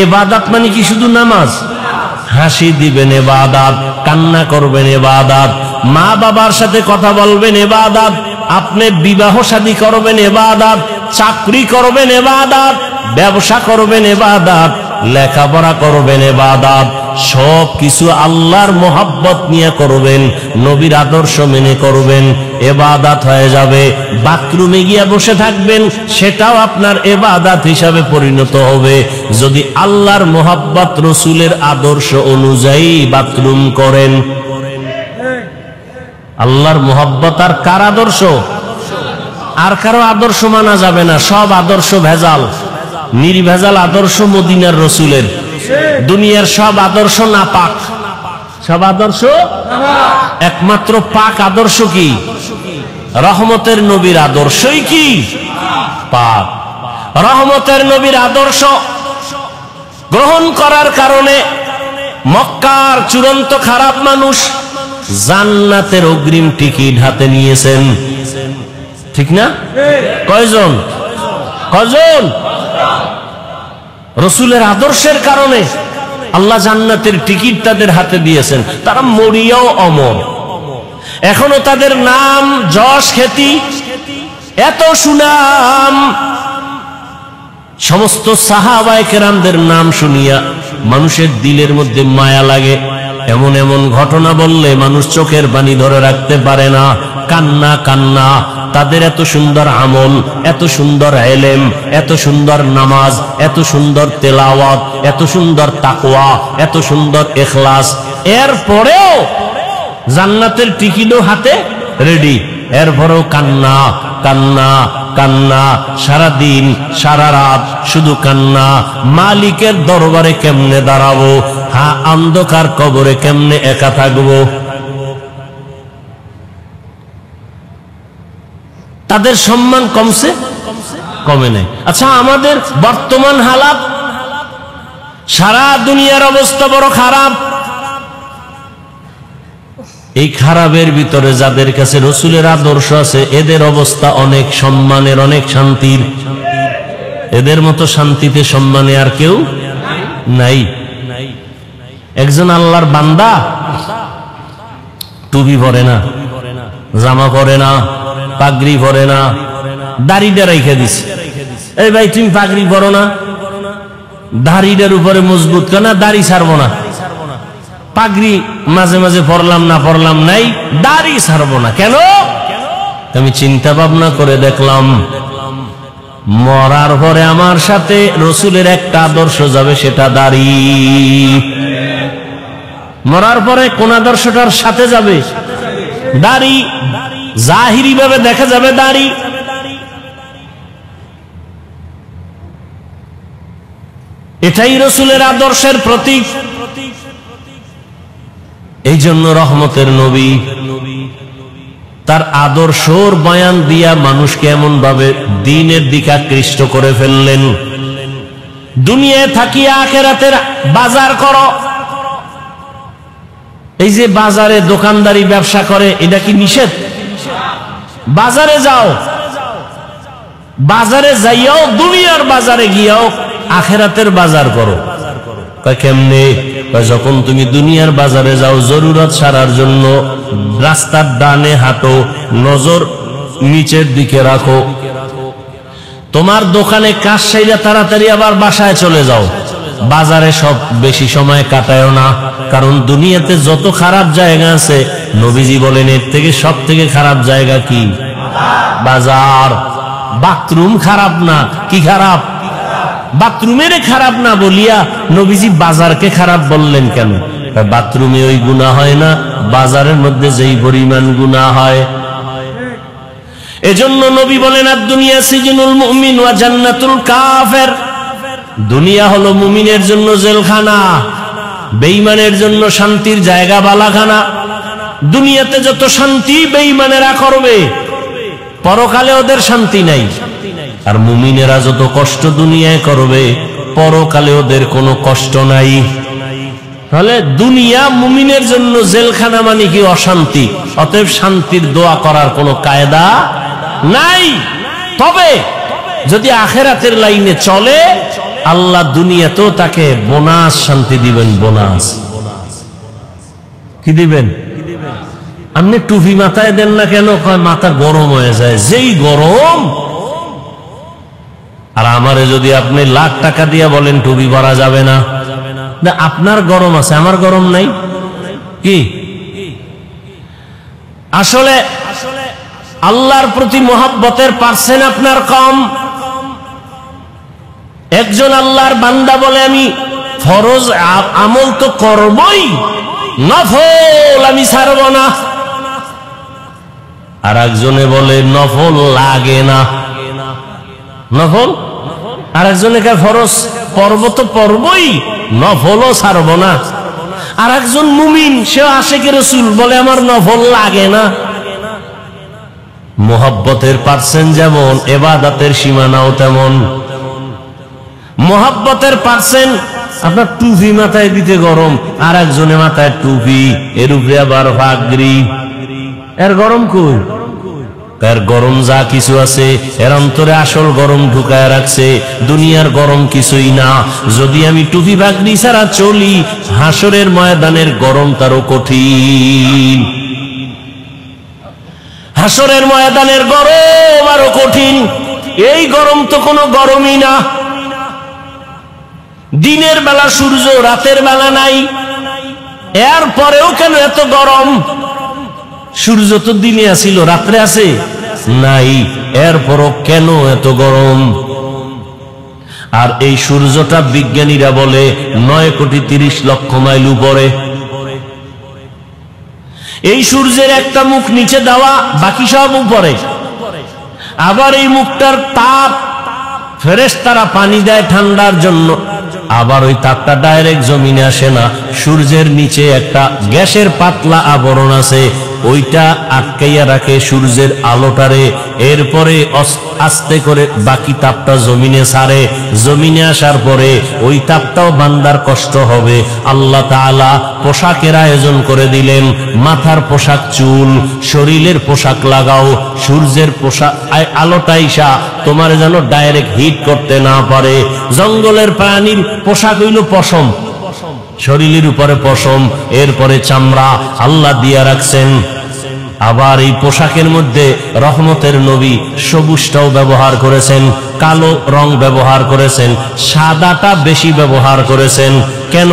ইবাদত মানে কি শুধু নামাজ? হাসি দিবেন ইবাদত, কান্না করবেন ইবাদত, মা বাবার সাথে কথা বলবেন ইবাদত, আপনি বিবাহ শাদী করবেন ইবাদত, চাকরি করবেন ইবাদত, ব্যবসা করবেন ইবাদত, লেখাপড়া করবেন ইবাদত। সব কিছু আল্লাহর মোহাব্বত নিয়ে করবেন, নবীর আদর্শ মেনে করবেন, ইবাদত হয়ে যাবে। বাথরুমে গিয়ে বসে থাকবেন, সেটাও আপনার ইবাদত হিসাবে পরিণত হবে, যদি আল্লাহর মোহাব্বত, রসুলের আদর্শ অনুযায়ী বাথরুম করেন। আল্লাহর মোহাব্বত আর কার আদর্শ? আর কারো আদর্শ মানা যাবে না। সব আদর্শ ভেজাল, নির্ভেজাল আদর্শ মদিনার রসুলের। দুনিয়ার সব আদর্শ নাপাক। সব আদর্শ একমাত্র পাক আদর্শ কি? রহমতের নবীর আদর্শই কি? পাক। রহমতের নবীর আদর্শ গ্রহণ করার কারণে মক্কার চূড়ান্ত খারাপ মানুষ জান্নাতের অগ্রিম টিকিট হাতে নিয়েছেন, ঠিক না? কয়জন? কয়জন? রসুলের আদর্শের কারণে আল্লাহ জান্নাতের টিকিট তাদের হাতে দিয়েছেন। তারা মরিয়াও অমর, এখনো তাদের নাম যশ খ্যাতি এত সুনাম। সমস্ত সাহাবায়ে কেরামদের নাম শুনিয়া মানুষের দিলের মধ্যে মায়া লাগে। এমন এমন ঘটনা বললে মানুষ চোখের পানি ধরে রাখতে পারে না, কান্না কান্না। তাদের এত সুন্দর আমল, এত সুন্দর ইলম, এত সুন্দর নামাজ, এত সুন্দর তেলাওয়াত, এত সুন্দর তাকওয়া, এত সুন্দর ইখলাস, এরপরেও জান্নাতের টিকিটও হাতে রেডি, এরপরেও কান্না কান্না কান্না, সারা দিন সারা রাত শুধু কান্না। মালিকের দরবারে কেমনে দাঁড়াবো, হ্যাঁ অন্ধকার কবরে কেমনে একা থাকবো। তাদের সম্মান কমছে? কমে নাই। আচ্ছা, আমাদের বর্তমান হালাত, সারা দুনিয়ার অবস্থা বড় খারাপ। এই খারাপের ভিতরে যাদের কাছে রসুলের আদর্শ আছে এদের অবস্থা অনেক সম্মানের, অনেক শান্তির। এদের মতো শান্তিতে সম্মানে আর কেউ নাই। একজন আল্লাহর বান্দা টুপি পরে না, জামা পরে না, পাগড়ি পরে না, দাড়িটা রেখে দিছে। এই ভাই তুমি পাগড়ি পরো না, দাড়িটার উপরে মজবুত কেন, দাড়ি ছাড়বো না। পাগড়ি মাঝে মাঝে পরলাম না পরলাম নাই, দাড়ি ছাড়বো না কেন? আমি চিন্তা ভাবনা করে দেখলাম মরার পরে আমার সাথে রসুলের একটা আদর্শ যাবে, সেটা দাড়ি। মরার পরে কোন আদর্শটার সাথে যাবে? দাড়ি। জাহিরি ভাবে দেখা যাবে দাড়ি। এটাই রসুলের আদর্শের প্রতীক। এই জন্য রহমতের নবী তার আদর্শর বয়ান দিয়া মানুষকে এমন ভাবে দ্বীনের দিকে আকৃষ্ট করে ফেললেন। দুনিয়ায় থাকিয়া আখিরাতের বাজার করো। এই যে বাজারে দোকানদারি ব্যবসা করে, এটা কি নিষেধ? বাজারে যাও, বাজারে যাইয়াও দুনিয়ার বাজারে গিয়াও আখিরাতের বাজার করো। কেমনে? যখন তুমি দুনিয়ার বাজারে যাও জরুরত সারার জন্য, রাস্তার ডানে হাঁটো, নজর নিচের দিকে রাখো। তোমার দোকানে কাজ সাইরা তাড়াতাড়ি আবার বাসায় চলে যাও। বাজারে সব বেশি সময় কাটায়ও না, কারণ দুনিয়াতে যত খারাপ জায়গা আছে নবীজি বলেন এর থেকে সব থেকে খারাপ জায়গা কি? বাজার। বাথরুম খারাপ না, কি খারাপ? বাথরুমের খারাপ না বলিয়া নবীজি বাজারকে খারাপ বললেন কেন? বাথরুমে ওই গুনাহ হয় না, বাজারের মধ্যে যেই পরিমাণ গুনাহ হয়। এজন্য নবী বলেন আদ-দুনিয়া সিজনুল মুমিন ওয়া জান্নাতুল কাফের। দুনিয়া হলো মুমিনের জন্য জেলখানা, বেঈমানের জন্য শান্তির জায়গা, বালাখানা। দুনিয়াতে যত শান্তি বেঈমানেরা করবে, পরকালে ওদের শান্তি নাই। আর মুমিনেরা যত কষ্ট দুনিয়ায় করবে, পরকালে ওদের কোনো কষ্ট নাই। তাহলে দুনিয়া মুমিনের জন্য জেলখানা মানে কি? অশান্তি। অতএব শান্তির দোয়া করার কোনো কায়দা নাই। তবে যদি আখিরাতের লাইনে চলে, আল্লাহ দুনিয়াতেও তাকে বোনাস শান্তি দিবেন। বোনাস কি দিবেন? আপনি টুপি মাথায় দেন না কেন? মাথা গরম হয়ে যায়। যেই গরম। আর আমারে যদি আপনি লাখ টাকা দিয়ে বলেন টুপি পরা যাবে না, আপনার গরম আছে, আমার গরম নাই কি? আসলে আল্লাহর প্রতি মহব্বতের পার্সেন্ট আপনার কম। একজন আল্লাহর বান্দা বলে আমি ফরজ আমল তো করবই, নফল আমি ছাড়ব না। আর একজনে বলে নফল লাগে না। নফল আর একজনে ফরজ পর্ব তো পর্বই, নফলও ছাড়ব না। আর একজন মুমিন, সে আশিকে রাসূল, বলে আমার নফল লাগে না। মোহাব্বতের পার্সেন্ট যেমন, ইবাদতের সীমানাও তেমন। মোহাব্বতের পার্সেন্ট আপনার টুপি মাথায় দিতে গরম, আর একজনের মাথায় টুপি, এর উপরে আবার পাগড়ি, এর গরম কই? এর গরম যা কিছু আছে এর অন্তরে আসল গরম ঢুকায় রাখছে, দুনিয়ার গরম কিছুই না। যদি আমি টুপি পাগড়ি ছাড়া চলি, হাসরের ময়দানের গরম তারও কঠিন, হাসরের ময়দানের গরম আরো কঠিন। এই গরম তো কোনো গরমই না। দিনের বেলা সূর্য, রাতের বেলা নাই, এরপরেও কেন এত গরম? সূর্য তো দিনে আসিল, রাত্রে আছে নাই, এরপরও কেন এত গরম? আর এই সূর্যটা বিজ্ঞানীরা বলে 9,30,00,000 মাইল উপরে। এই সূর্যের একটা মুখ নিচে দেওয়া, বাকি সব উপরে। আবার এই মুখটার তাপ ফেরেশতারা পানি দেয় ঠান্ডার জন্য, আবার ওই তাপটা ডাইরেক্ট জমিনে আসে না, সূর্যের নিচে একটা গ্যাসের পাতলা আবরণ আছে, ওইটা আটকাইয়া রাখে সূর্যের আলোটারে। এরপরে আস্তে করে বাকি তাপটা জমিনে ছাড়ে, জমিনে আসার পরে ওই তাপটাও বান্দার কষ্ট হবে। আল্লাহ তাআলা পোশাকের আয়োজন করে দিলেন, মাথার পোশাক চুল, শরীরের পোশাক লাগাও, সূর্যের পোশাক আলোটা ইসা তোমার যেন ডাইরেক্ট হিট করতে না পারে। জঙ্গলের প্রাণীর পোশাক হইল পশম, শরীরের উপরে পশম, এরপরে চামড়া আল্লাহ দিয়া রাখছেন। আবার এই পোশাকের মধ্যে রহমতের নবী সবুজটাও ব্যবহার করেছেন, কালো রং ব্যবহার করেছেন, সাদাটা বেশি ব্যবহার করেছেন। কেন?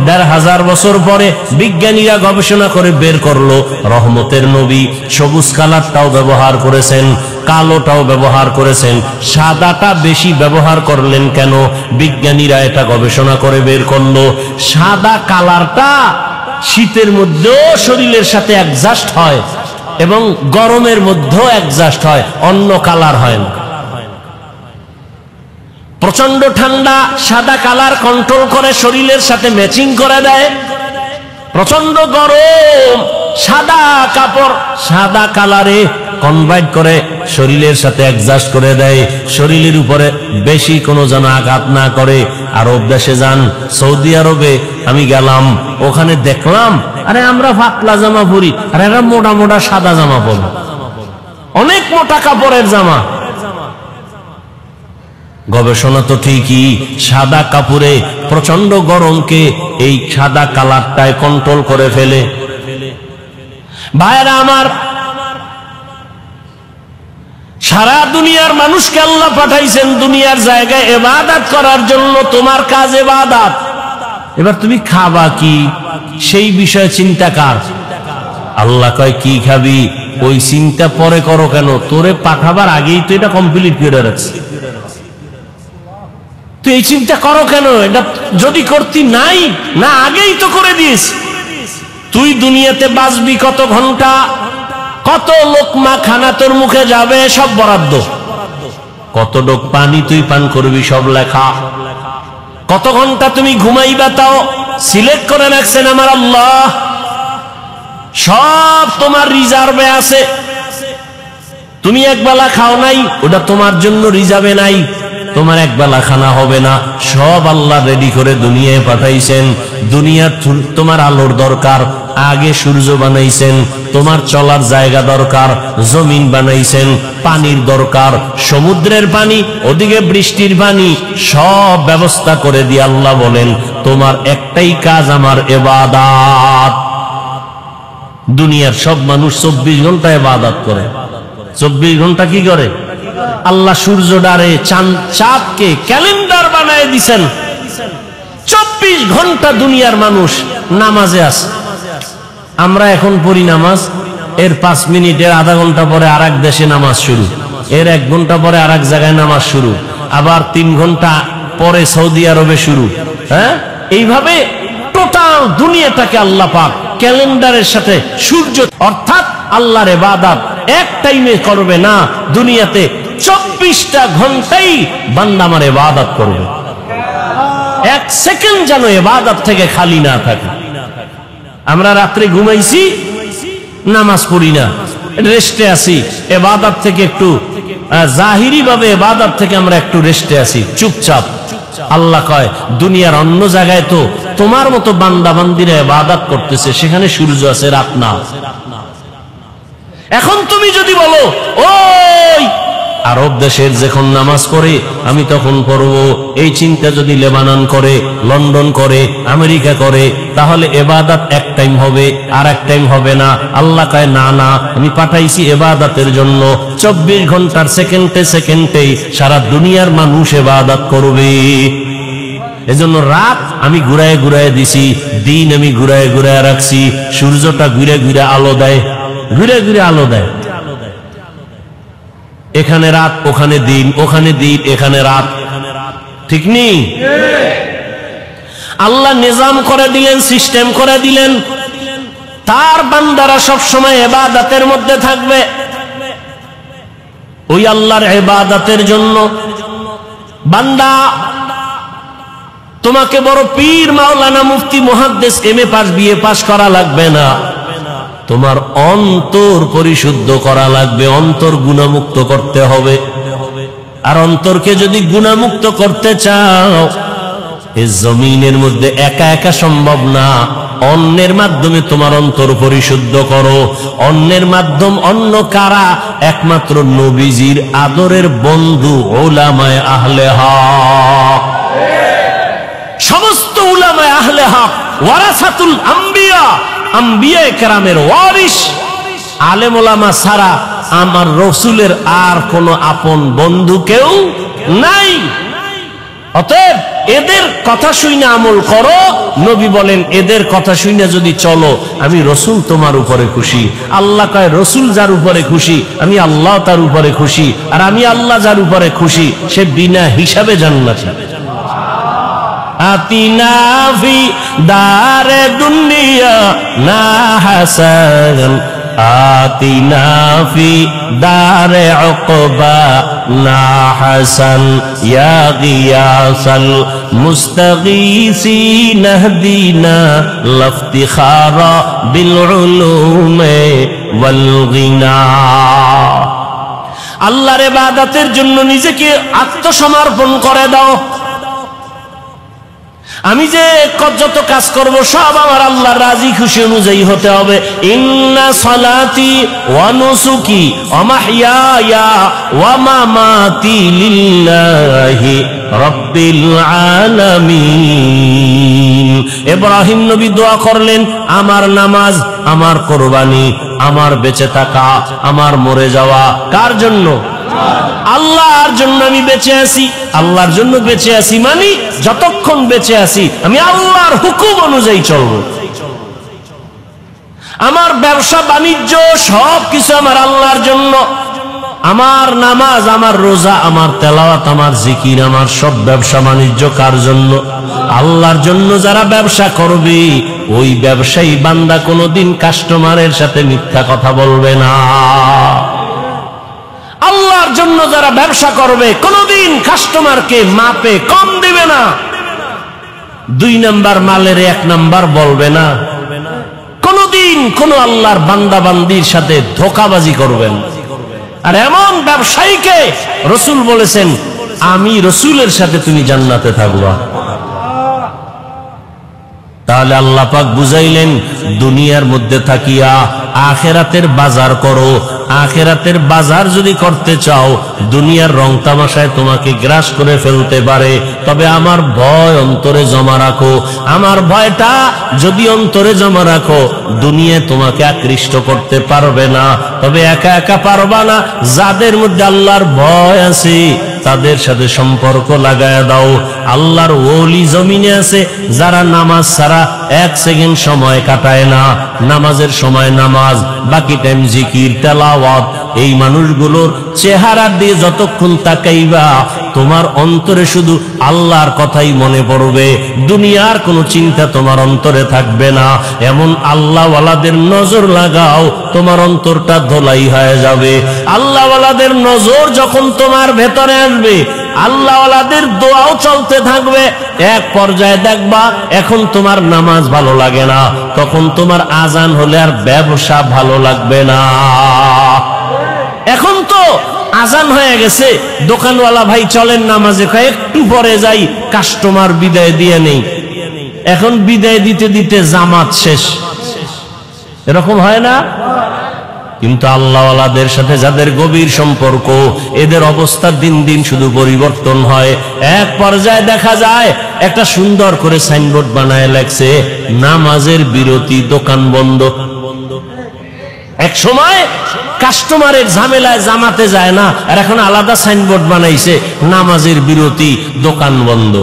1,500 বছর পরে বিজ্ঞানীরা গবেষণা করে বের করলো রহমতের নবী সবুজ কালারটাও ব্যবহার করেছেন, কালোটাও ব্যবহার করেছেন, সাদাটা বেশি ব্যবহার করলেন কেন? বিজ্ঞানীরা এটা গবেষণা করে বের করলো সাদা কালারটা শীতের মধ্যেও শরীরের সাথে অ্যাডজাস্ট হয় এবং গরমের মধ্যেও অ্যাডজাস্ট হয়, অন্য কালার হয় না। প্রচন্ড ঠান্ডা সাদা কালার কন্ট্রোল করে, শরীরের সাথে ম্যাচিং করে দেয়। প্রচন্ড গরম সাদা কাপড় সাদা কালারে কনভার্ট করে শরীরের সাথে অ্যাডজাস্ট করে দেয়, শরীরের উপরে বেশি কোনো যেন আঘাত না করে। আরব দেশে যান, সৌদি আরবে আমি গেলাম, ওখানে দেখলাম আরে আমরা পাতলা জামা পরি, আর এরা মোটা মোটা সাদা জামা পরে, অনেক মোটা কাপড়ের জামা। গবেষণা তো ঠিকই, সাদা কাপড়ে প্রচন্ড গরমকে এই সাদা কালারটায় কন্ট্রোল করে ফেলে। ভাইরা আমার, সারা দুনিয়ার মানুষকে আল্লাহ পাঠাইছেন দুনিয়ার জায়গায় ইবাদত করার জন্য। তোমার কাজ ইবাদত। এবার তুমি খাবা কি সেই বিষয়ে চিন্তা কার? আল্লাহ কয় কি খাবি ওই চিন্তা পরে করো কেন? তোরে পাঠাবার আগেই তো এটা কমপ্লিট করে রাখছি, তো এই চিন্তা করো কেন? এটা যদি করতি নাই না আগেই তো করে দিস। তুই দুনিয়াতে বাঁচবি কত ঘন্টা, কত লোকমা খানা তোর মুখে যাবে সব বরাদ্দ, কত ডোক পানি তুই পান করবি সব লেখা, কত ঘন্টা তুমি ঘুমাইবা তাও সিলেক্ট করে রাখছেন আমার আল্লাহ, সব তোমার রিজার্ভে আছে। তুমি একবেলা খাও নাই, ওটা তোমার জন্য রিজার্ভে নাই, তোমার একবেলা খানা হবে না, সব আল্লাহ রেডি করে দুনিয়ায় পাঠাইছেন। দুনিয়ার তোমার আলোর দরকার, আগে সূর্য বানাইছেন, তোমার চলার জায়গা দরকার, জমিন বানাইছেন, পানির দরকার, সমুদ্রের পানি, ওদিকে বৃষ্টির পানি, সব ব্যবস্থা করে দিয়ে আল্লাহ বলেন তোমার একটাই কাজ আমার ইবাদত। দুনিয়ার সব মানুষ 24 ঘন্টা ইবাদত করে। 24 ঘন্টা কি করে? আল্লাহ সূর্য ডারে চাঁদকে ক্যালেন্ডার বানায় দিছেন। 24 ঘন্টা দুনিয়ার মানুষ নামাজে আছে। আমরা এখন পড়ি নামাজ, এর 5 মিনিটের আধা ঘন্টা পরে আর এক দেশে নামাজ শুরু, এর 1 ঘন্টা পরে আর এক জায়গায় নামাজ শুরু, আবার 3 ঘন্টা পরে সৌদি আরবে শুরু। হ্যাঁ, এইভাবে টোটাল দুনিয়াটাকে আল্লাহ পাক ক্যালেন্ডারের সাথে সূর্য, অর্থাৎ আল্লাহর ইবাদত এক টাইমে করবে না, দুনিয়াতে 24টা ঘন্টাই বান্দা আমার ইবাদত করবে। 1 সেকেন্ড যেন ইবাদত থেকে খালি না থাকে। আমরা রাত্রে ঘুমাইছি, নামাজ পড়ি না, রেস্টে আছি, ইবাদত থেকে একটু জাহিরি ভাবে ইবাদত থেকে আমরা একটু রেস্টে আছি, চুপচাপ। আল্লাহ কয় দুনিয়ার অন্য জায়গায় তো তোমার মতো বান্দা বান্দিরা ইবাদত করতেছে, সেখানে সূর্য আছে, রাত না। এখন তুমি যদি বলো ওই আরব দেশের যখন নামাজ পড়ে আমি তখন পড়ব, এই চিন্তা যদি লেবানন করে, লন্ডন করে, আমেরিকা করে, তাহলে ইবাদত এক টাইম হবে আর এক টাইম হবে না। আল্লাহ কয় না না, আমি পাঠাইছি ইবাদতের জন্য। 24 ঘন্টার সেকেন্ডে সেকেন্ডে সারা দুনিয়ার মানুষ ইবাদত করবে। এজন্য রাত আমি ঘুরায় ঘুরায় দিছি, দিন আমি ঘুরায় ঘুরায় রাখছি। সূর্যটা ঘুরে ঘুরে আলো দেয়, ঘুরে ঘুরে আলো দেয়। এখানে রাত, ওখানে দিন, ওখানে দিন, এখানে রাত, ঠিক নেই? আল্লাহ নিজাম করে দিলেন, সিস্টেম করে দিলেন, তার বান্দারা সব সময় ইবাদতের মধ্যে থাকবে। ওই আল্লাহর ইবাদতের জন্য বান্দা, তোমাকে বড় পীর, মাওলানা, মুফতি, মুহাদ্দিস, এমএ পাস, বিএ পাস করা লাগবে না। তোমার অন্তর পরিশুদ্ধ করা লাগবে, অন্তর গুনাহমুক্ত করতে হবে। আর অন্তরকে যদি গুনাহমুক্ত করতে চাও, এই জমিনের মধ্যে একা একা সম্ভব না। অন্যের মাধ্যমে তোমার অন্তর পরিশুদ্ধ করো। অন্যের মাধ্যম অন্য কারা? একমাত্র নবীজির আদরের বন্ধু উলামায়ে আহলে হক। সমস্ত উলামায়ে আহলে হক ওয়ারাসাতুল আম্বিয়া, আম্বিয়া কেরামের ওয়ারিস। আলেম ওলামা ছাড়া আমার রসুলের আর কোন আপন বন্ধু কেউ নাই। অতএব এদের কথা শুনে আমল করো। নবী বলেন এদের কথা শুনে যদি চলো, আমি রসুল তোমার উপরে খুশি। আল্লাহ কয় রসুল যার উপরে খুশি, আমি আল্লাহ তার উপরে খুশি। আর আমি আল্লাহ যার উপরে খুশি, সে বিনা হিসাবে জান্নাতি। আতিনা ফি দারে দুনিয়া না হাসান, আতিনা ফি দারে উকবা না হাসান, ইয়া গিয়াসাল মুস্তাগীসিন ইহদিনা লাফতিখারা বিল উলুমে ওয়াল গিনা। আল্লাহর ইবাদতের জন্য নিজেকে আত্মসমর্পণ করে দাও। আমি যে যত কাজ করব সব আমার আল্লাহর রাজি খুশি অনুযায়ী হতে হবে। ইন্না সালাতি ওয়া নুসুকি ওয়া মাহইয়ায়া ওয়া মামাতি লিল্লাহি রাব্বিল আলামিন। ইব্রাহিম নবী দোয়া করলেন, আমার নামাজ, আমার কুরবানি, আমার বেঁচে থাকা, আমার মরে যাওয়া কার জন্য? আল্লাহর জন্য আমি বেঁচে আছি। আল্লাহর জন্য বেঁচে আছি মানে যতক্ষণ বেঁচে আছি আমি আল্লাহর হুকুম অনুযায়ী চলব। আমার ব্যবসা বাণিজ্য সবকিছু আমার আল্লাহর জন্য। আমার নামাজ, আমার রোজা, আমার তেলাওয়াত, আমার জিকির, আমার সব ব্যবসা বাণিজ্য কার জন্য? আল্লাহর জন্য। যারা ব্যবসা করবে, ওই ব্যবসায়ী বান্দা কোনোদিন কাস্টমারের সাথে মিথ্যা কথা বলবে না। আল্লাহর জন্য যারা ব্যবসা করবে, কোনদিন কাস্টমারকে মাপে কম দিবে না। 2 নাম্বার মালের 1 নাম্বার বলবে না। কোনদিন কোন আল্লাহর বান্দা বান্দির সাথে ধোঁকাবাজি করবেন। আর এমন ব্যবসায়ীকে রসুল বলেছেন, আমি রসুলের সাথে তুমি জান্নাতে থাকবা। তাহলে আল্লাহ পাক বুঝাইলেন, দুনিয়ার মধ্যে থাকিয়া আখেরাতের বাজার করো। আখেরাতের বাজার যদি করতে চাও, দুনিয়ার রং তামাশায় তোমাকে গ্রাস করে ফেলতে পারে। তবে আমার ভয় অন্তরে জমা রাখো। আমার ভয়টা যদি অন্তরে জমা রাখো, দুনিয়ায় তোমাকে আকৃষ্ট করতে পারবে না। তবে একা একা পারবা না। যাদের মধ্যে আল্লাহর ভয় আছে, তাদের সাথে সম্পর্ক লাগায় দাও। আল্লাহর ওলি জমিনে আছে, যারা নামাজ ছাড়া 1 সেকেন্ড সময় কাটায় না। নামাজের সময় নামাজ, বাকি টাইম জিকির, তেলাওয়াত। এই মানুষগুলোর চেহারা দিয়ে যতক্ষণ তাকাইবা, তোমার অন্তরে শুধু আল্লাহর কথাই মনে পড়বে। দুনিয়ার কোনো চিন্তা তোমার অন্তরে থাকবে না। এমন আল্লাহওয়ালাদের নজর লাগাও, তোমার অন্তরটা ধোলাই হয়ে যাবে। আল্লাহওয়ালাদের নজর যখন তোমার ভেতরে আসবে, আল্লাহওয়ালাদের দোয়াও চলতে থাকবে। এক পর্যায়ে দেখবা, এখন তোমার নামাজ ভালো লাগে না, তখন তোমার আজান হলে আর ব্যবসা ভালো লাগবে না। এখন তো আজান হয়ে গেছে, দোকানওয়ালা ভাই চলেন নামাজে, একটু পরে যাই, কাস্টমার বিদায় দিয়ে নেই, এখন বিদায় দিতে দিতে জামাত শেষ, এরকম হয় না? কিন্তু আল্লাহওয়ালাদের সাথে যাদের গভীর সম্পর্ক, এদের অবস্থা দিন দিন শুধু পরিবর্তন হয়। এক পর্যায়ে দেখা যায় একটা সুন্দর করে সাইনবোর্ড বানায় লেখছে নামাজের বিরতি, দোকান বন্ধ। এক সময় কাস্টমারের ঝামেলায় জামাতে যায় না, আর এখন আলাদা সাইনবোর্ড বানাইছে নামাজের বিরতি, দোকান বন্ধ।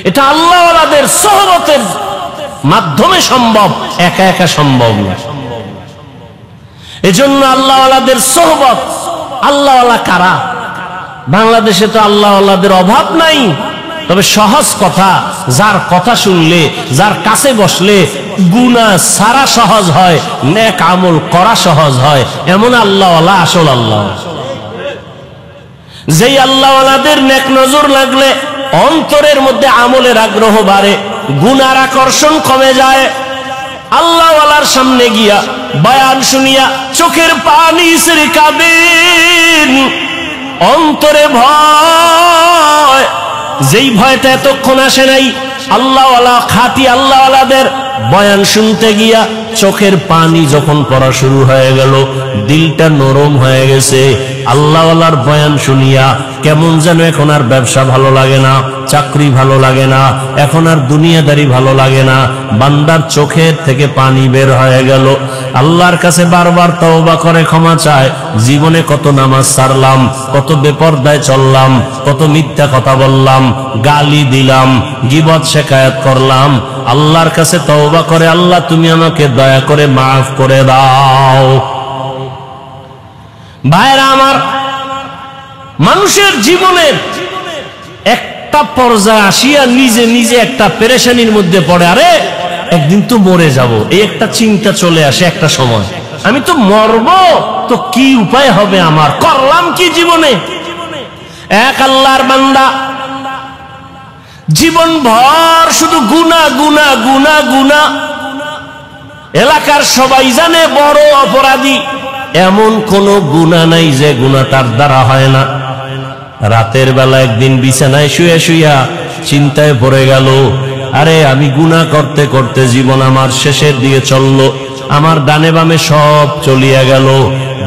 এটা আল্লাহওয়ালাদের সোহবতের মাধ্যমে সম্ভব, একা একা সম্ভব না। এজন্য আল্লাহওয়ালাদের সোহবত। আল্লাহওয়ালা কারা? বাংলাদেশে তো আল্লাহওয়ালাদের অভাব নাই, তবে সহজ কথা, যার কথা শুনলে, যার কাছে বসলে গুনাহ সারা সহজ হয়, নেক আমল করা সহজ হয়, এমন আল্লাহওয়ালা আসল আল্লাহ। যেই আল্লাহওয়ালাদের নেক নজর লাগলে অন্তরের মধ্যে আমলের আগ্রহ বাড়ে, গুনার আকর্ষণ কমে যায়। আল্লাহওয়ালার সামনে গিয়া বয়ান শুনিয়া চোখের পানি ছেড়ে কাঁদেন, অন্তরে ভয়, যেই ভয়টা এতক্ষণ আসে নাই। আল্লাহওয়ালা খাঁটি আল্লাহওয়ালাদের বয়ান শুনতে গিয়া চোখের পানি যখন পড়া শুরু হয়ে গেল, দিলটা নরম হয়ে গেছে। আল্লাহওয়ালার বয়ান শুনিয়া কেমন যেন এখন আর ব্যবসা ভালো লাগে না, চাকরি ভালো লাগে না, এখন আর দুনিয়াদারি ভালো লাগে না। বান্দার চোখের থেকে পানি বের হয়ে গেল। আল্লাহর কাছে বারবার তওবা করে ক্ষমা চায়, জীবনে কত নামাজ ছাড়লাম, কত বেপরদায় চললাম, কত মিথ্যা কথা বললাম, গালি দিলাম, গীবত শিকায়াত করলাম। আল্লাহর কাছে তওবা করে, আল্লাহ তুমি আমাকে দয়া করে মাফ করে দাও। ভাইরা আমার, মানুষের জীবনের একটা পর্যায়ে আসিয়া নিজে নিজে একটা পেরেশানির মধ্যে পড়ে, আরে একদিন তো মরে যাব, এই একটা চিন্তা চলে আসে একটা সময়, আমি তো মরব, তো কি উপায় হবে আমার, করলাম কি জীবনে। এক আল্লাহর বান্দা জীবন ভর শুধু গুনাহ গুনাহ গুনাহ গুনাহ, এলাকার সবাই জানে বড় অপরাধী, এমন কোন গুনাহ নাই যে গুনাহ তার দ্বারা হয় না। রাতের বেলা একদিন বিছানায় শুয়ে শুইয়া চিন্তায় পড়ে গেল, আরে আমি গুনাহ করতে করতে জীবন আমার শেষের দিকে চললো, আমার ডানে বামে সব চলিয়া গেল,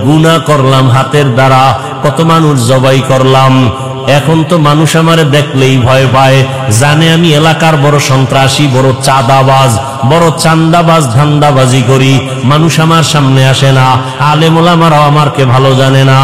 গুনাহ করলাম হাতের দ্বারা, কত মানুষ জবাই করলাম, এখন তো মানুষ আমারে দেখলেই ভয় পায়, জানে আমি এলাকার বড় সন্ত্রাসী, বড় চাঁদাবাজ, বড় চান্দাবাজ, ধান্দাবাজি করি, মানুষ আমার সামনে আসে না, আলেম ওলামারাও আমাকে ভালো জানে না।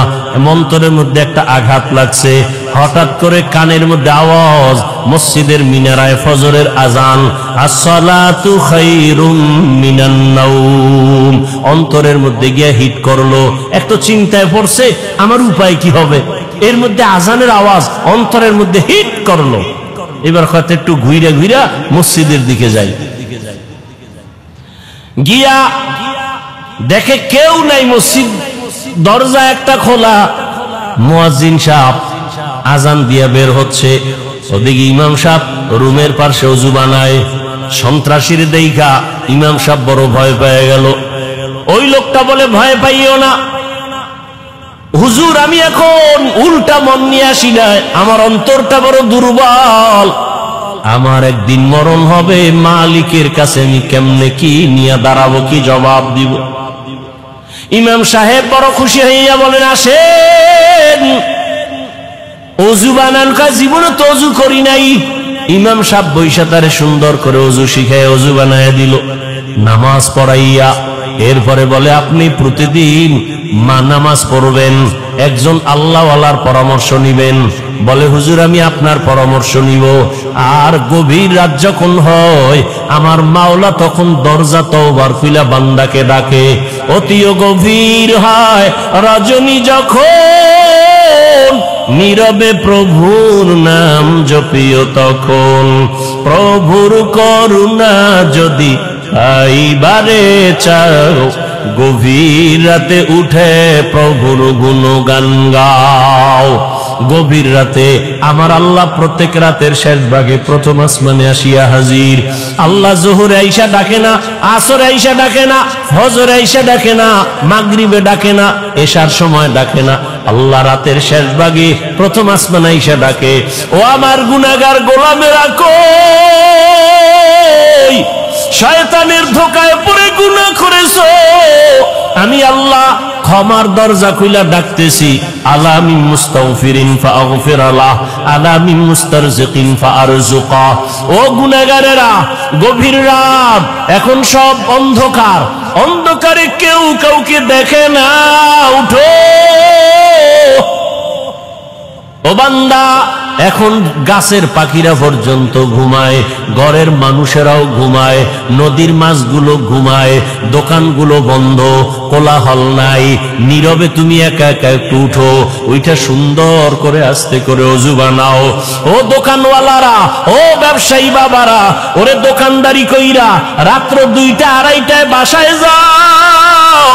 মন্তরের মধ্যে একটা আঘাত লাগছে, হঠাৎ করে কানের মধ্যে আওয়াজ, মসজিদের মিনারায় ফজরের আজান, আসসালাতু খায়রুম মিনান নাওম, অন্তরের মধ্যে গিয়ে হিট করলো। একটু চিন্তায় পড়ছে, আমার উপায় কি হবে, এর মধ্যে আজানের আওয়াজ অন্তরের মধ্যে হিট করলো। এবার হয়তো একটু ঘুরে ঘুরে মসজিদের দিকে যাই, গিয়া দেখে কেউ নাই, মসজিদ দরজা একটা খোলা, মুয়াজ্জিন সাহেব আজান দিয়া বের হচ্ছে, ওদিকে ইমাম সাহেব রুমের পাশে ওযু বানায়। সন্ত্রাসীর দেইখা ইমাম সাহেব বড় ভয় পেয়ে গেল। ওই লোকটা বলে, ভয় পাইও না হুজুর, আমি এখন উল্টা মন নিয়ে আসি না, আমার অন্তরটা বড় দুর্বল, আমার একদিন মরণ হবে, মালিকের কাছে আমি কেমনে কি নিয়ে দাঁড়াবো, কি জবাব দিব। ইমাম সাহেব বড় খুশি হইয়া বলেন, আসেন ওযু বানান। কয়, জীবনে তো ওযু করি নাই। ইমাম সাহেব বৈশা তারে সুন্দর করে ওযু শিখায় ওযু বানায় দিল, নামাজ পড়াইয়া। এরপরে বলে, আপনি প্রতিদিন নামাজ পড়বেন, একজন আল্লাহওয়ালার পরামর্শ নিবেন। বলে, হুজুর আমি আপনার পরামর্শ নিব। আর গভীর রাত যখন হয়, আমার মাওলা তখন দরজা তওবার খুলে বান্দাকে ডাকে। অতিও গভীর হয় রজনী যখন, নীরবে প্রভুর নাম জপিও তখন। প্রভুর করুণা যদি পাইবারে চাও, গভীর রাতে উঠে প্রভুর গুণগান গাও। গভীর রাতে আমার আল্লাহ প্রত্যেক রাতের শেষ ভাগে প্রথম আসমানে আসিয়া হাজির। আল্লাহ জোহরে আইসা ডাকে না, আসরে আইসা ডাকে না, ফজরে আইসা ডাকে না, মাগরিবে ডাকে না, এশার সময় ডাকে না। আল্লাহ রাতের শেষ ভাগে প্রথম আসমানে আইসা ডাকে, ও আমার গুনাহগার গোলামেরা কই? শয়তানের ধোঁকায় পড়ে গুনাহ করেছো, আমি আল্লাহ ক্ষমার দরজা খুইলা ডাকতেছি। আলা মিন মুস্তাগফিরিন ফাগফির লাহ, আলা মিন মুস্তারজিকিন ফারজুকা। ও গুনাহগারেরা, গভীর রাত, এখন সব অন্ধকার, অন্ধকারে কেউ কাউকে দেখে না, উঠো। ও বান্দা, এখন গাছের পাখিরা পর্যন্ত ঘুমায়, ঘরের মানুষেরাও ঘুমায়, নদীর মাছগুলো ঘুমায়, দোকানগুলো বন্ধ, কোলাহল নাই, নীরবে তুমি একা একা একটু উঠো, ওইটা সুন্দর করে আস্তে করে ওযু বানাও। ও দোকানওয়ালারা, ও ব্যবসায়ী বাবারা, ওরে দোকানদারি কইরা রাত্র 2টা 2:30টায় বাসায় যাও,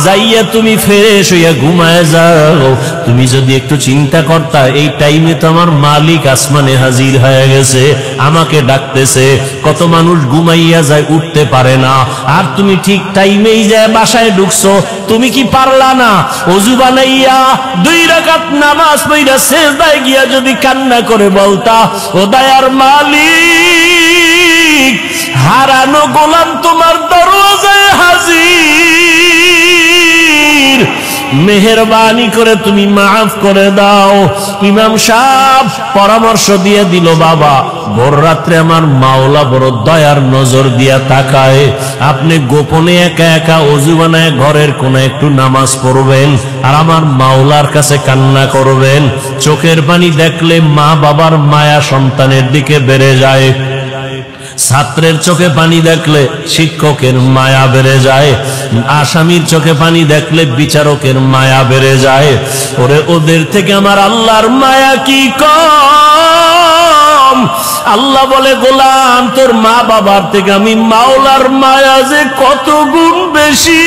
যাইয়া তুমি ফ্রেশ হইয়া ঘুমায় যাও। তুমি যদি একটু চিন্তা করতা, এই টাইমে তো আমার মালিক আসমানে হাজির হয়ে গেছে, আমাকে ডাকতেছে। কত মানুষ ঘুমাইয়া যায়, উঠতে পারে না, আর তুমি ঠিক টাইমেই যায় বাসায় ঢুকছো। তুমি কি পারলা না ওযু বানাইয়া 2 রাকাত নামাজ পড়া সিজদায় গিয়া যদি কান্না করে বলতা, ও দয়ার মালিক, হারানো গোলাম তোমার দরওয়াজায় হাজির, মেহেরবানি করে তুমি মাফ করে দাও। ইমাম সাহেব পরামর্শ দিয়ে দিল, বাবা ভোর রাত্রে আমার মাওলা বড় দয়ার নজর দিয়া তাকায়, আপনি গোপনে একা একা ওযু বানায় ঘরের কোণে একটু নামাজ পড়বেন, আর আমার মাওলার কাছে কান্না করবেন। চোখের পানি দেখলে মা বাবার মায়া সন্তানের দিকে বেড়ে যায়, ছাত্রের চোখে পানি দেখলে শিক্ষকের মায়া বেড়ে যায়, আসামির চোখে পানি দেখলে বিচারকের মায়া বেড়ে যায়। ওরে ওদের থেকে আমার আল্লাহর মায়া কি কম? আল্লাহ বলে, গোলাম তোর মা বাবার থেকে আমি মাওলার মায়া যে কত গুণ বেশি।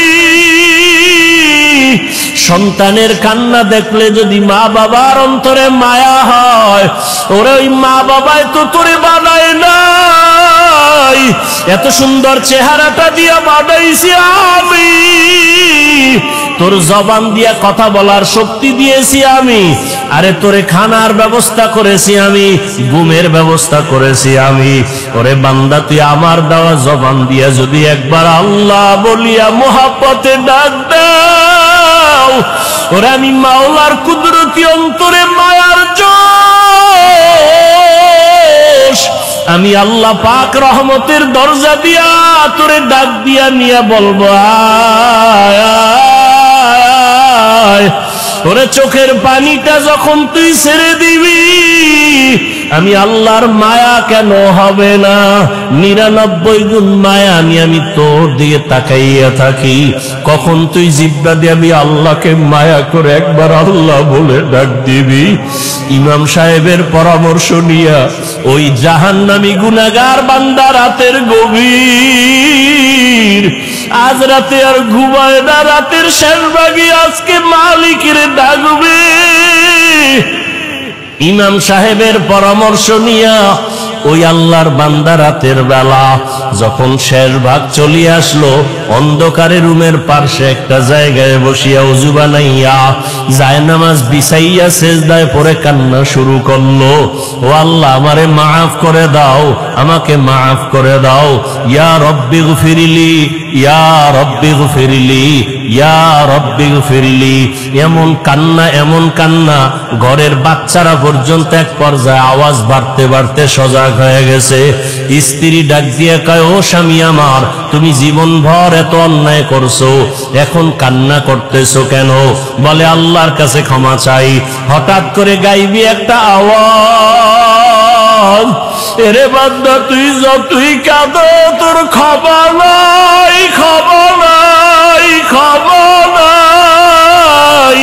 সন্তানের কান্না দেখলে যদি মা বাবার অন্তরে মায়া হয়, ওরে ওই মা বাবায় তো তোরে বানায় না, এত সুন্দর চেহারাটা দিয়া বানাইছি আমি, তোর জবান দিয়া কথা বলার শক্তি দিয়েছি আমি, আরে তোরে খানার ব্যবস্থা করেছি আমি, ঘুমের ব্যবস্থা করেছি আমি। ওরে বান্দা, তুই আমার দেওয়া জবান দিয়া যদি একবার আল্লাহ বলিয়া মোহাব্বতে ডাক দাও, ওরে আমি মাওলার কুদরতি অন্তরে মায়ার জোশ, আমি আল্লাহ পাক রহমতের দরজা দিয়া তোরে ডাক দিয়া নিয়া বলবো, আয় আয়। ওরে চোখের পানিটা যখন তুই ছেড়ে দিবি, আমি আল্লাহর মায়া কেন হবে না? 99 গুণ মায়া নিয়ে আমি তোর দিকে তাকাইয়া থাকি। কখন তুই জিব্বা দিয়ে আমি আল্লাহকে মায়া করে একবার আল্লাহ বলে ডাক দিবি? ইমাম সাহেবের পরামর্শ নিয়া ওই জাহান্নামী গুনাহগার বান্দা রাতের গভীর, আজ রাতে আর ঘুমায় না, রাতের শেষ ভাগে আজকে মালিকের ডাকবে। ইমাম সাহেবের পরামর্শ নিয়া ওই আল্লাহর বান্দা রাতের বেলা যখন শেষ ভাগ চলিয়ে আসলো, অন্ধকারে রুমের পার্শ্বে একটা জায়গায় বসিয়া ওযু বানাইয়া জায়নামাজ বিছাইয়া সিজদায় পড়ে কান্না শুরু করলো, ও আল্লাহ আমারে মাফ করে দাও, আমাকে মাফ করে দাও, ইয়া রব্বি গফিরলি, ইয়া রব্বি গফিরলি, ইয়া রব্বি গফিরলি। এমন কান্না, এমন কান্না, ঘরের বাচ্চারা পর্যন্ত এক পর্যায়ে আওয়াজ বাড়তে বাড়তে সজাগ হয়ে গেছে। স্ত্রী ডাক দিয়ে কয়, ও স্বামী আমার, তুমি জীবনভর এত অন্যায় করছো, এখন কান্না করতেছো কেন? বলে, আল্লাহর কাছে ক্ষমা চাই। হঠাৎ করে গাইবি একটা আওয়াজ, এরে বান্দা তুই যতই কাঁদো তোর ক্ষমা নাই, ক্ষমা নাই, ক্ষমা নাই।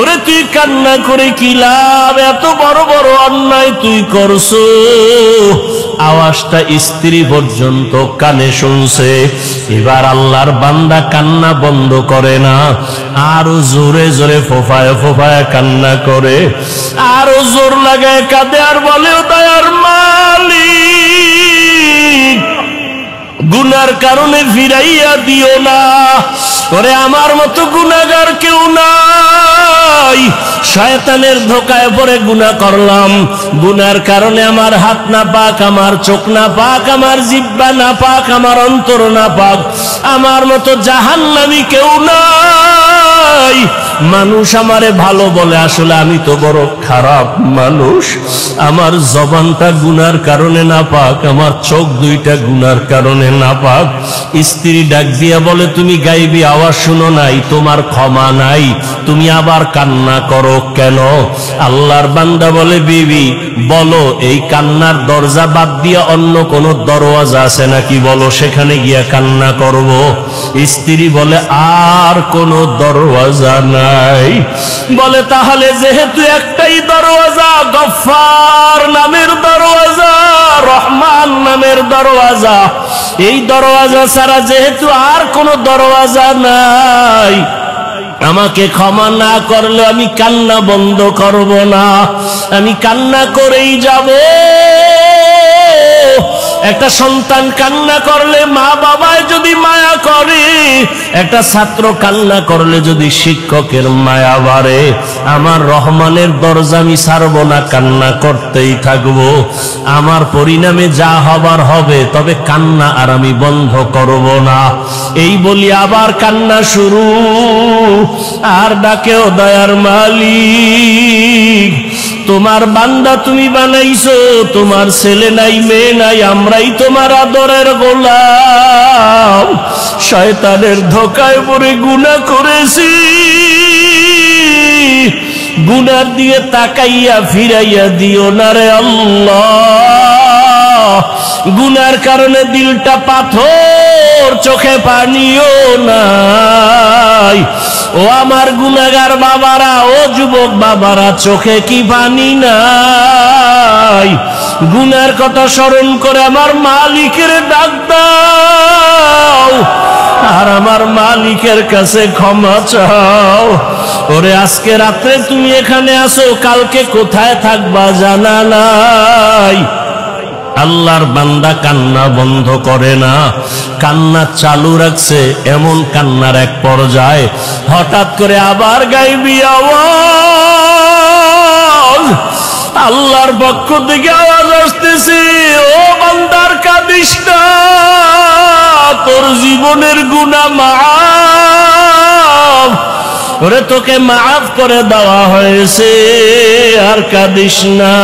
ওরে তুই কান্না করে কি লাভ? এত বড় বড় অন্যায় তুই করছো। আওয়াজটা স্ত্রী পর্যন্ত কানে শুনছে। এবার আল্লাহর বান্দা কান্না বন্ধ করে না, আরো জোরে জোরে ফোফায় ফোফায় কান্না করে, আরো জোর লাগায় কাঁদে আর বলে, ও দয়ার মালিক, গুনার কারণে ফিরাইয়া দিও না, করে আমার মতো গুনাহগার কেউ নাই, শয়তানের ধোকায় পড়ে গুনাহ করলাম, গুনার কারণে আমার হাত না পাক, আমার চোখ না পাক, আমার জিহ্বা না পাক, আমার অন্তর না পাক, আমার মতো জাহান্নামী কেউ নাই। মানুষ আমারে ভালো বলে, আসলে আমি তো বড় খারাপ মানুষ, আমার জবানটা গুনার কারণে না পাক, আমার চোখ দুইটা গুনার কারণে না পাক। স্ত্রী ডাক দিয়া বলে, তুমি গাইবি আওয়াজ শুনো নাই, তোমার ক্ষমা নাই, তুমি আবার কান্না করো কেন? আল্লাহর বান্দা বলে, বিবি বলো, এই কান্নার দরজা বাদ দিয়া অন্য কোন দরওয়াজা আছে নাকি, বলো, সেখানে গিয়া কান্না করব। স্ত্রী বলে, আর কোন দরওয়াজা নাই। বলে, তাহলে যেহেতু একটাই দরওয়াজা, গফফার নামের দরওয়াজা, রহমান নামের দরওয়াজা, এই দরওয়াজা ছাড়া যেহেতু আর কোন দরওয়াজা নাই, আমাকে ক্ষমা না করলে আমি কান্না বন্ধ করব না, আমি কান্না করেই যাব। একটা সন্তান কান্না করলে মা বাবায় যদি মায়া করে, একটা ছাত্র কান্না করলে যদি শিক্ষকের মায়া বাড়ে, আমার রহমানের দরজা আমি ছাড়ব না, কান্না করতেই থাকবো। আমার পরিণামে যা হবার হবে, তবে কান্না আর আমি বন্ধ করব না। এই বলি আবার কান্না শুরু, আর ডাকেও, দয়ার মালিক, তোমার বান্দা তুমি বানাইছো, তোমার ছেলে নাই মেয়ে নাই, আমরাই তোমার আদরের গোলাম, শয়তানের ধোকায় পড়ে গুনাহ করেছি, গুনার দিয়ে তাকাইয়া ফিরাইয়া দিও না রে আল্লাহ, গুনার কারণে দিলটা পাথর, চোখে পানিও নাই। ও আমার গুনাহগার বাবারা, ও যুবক বাবারা, চোখে কি পানি নাই? গুনার কথা স্মরণ করে আমার মালিকের ডাক দাও, আর আমার মালিকের কাছে ক্ষমা চাও। ওরে আজকে রাত্রে তুমি এখানে আসো, কালকে কোথায় থাকবা জানা নাই। আল্লাহর বান্দা কান্না বন্ধ করে না, কান্না চালু রাখছে। এমন কান্নার এক পর্যায়ে হঠাৎ করে আবার গাইবি আওয়াজ, আল্লাহর পক্ষ থেকে আওয়াজ আসতেছে, ও বান্দার কাঁদিস না, তোর জীবনের গুনাহ মাফ, ওরে তোকে মাফ করে দেওয়া হয়েছে, আর কাঁদিস না।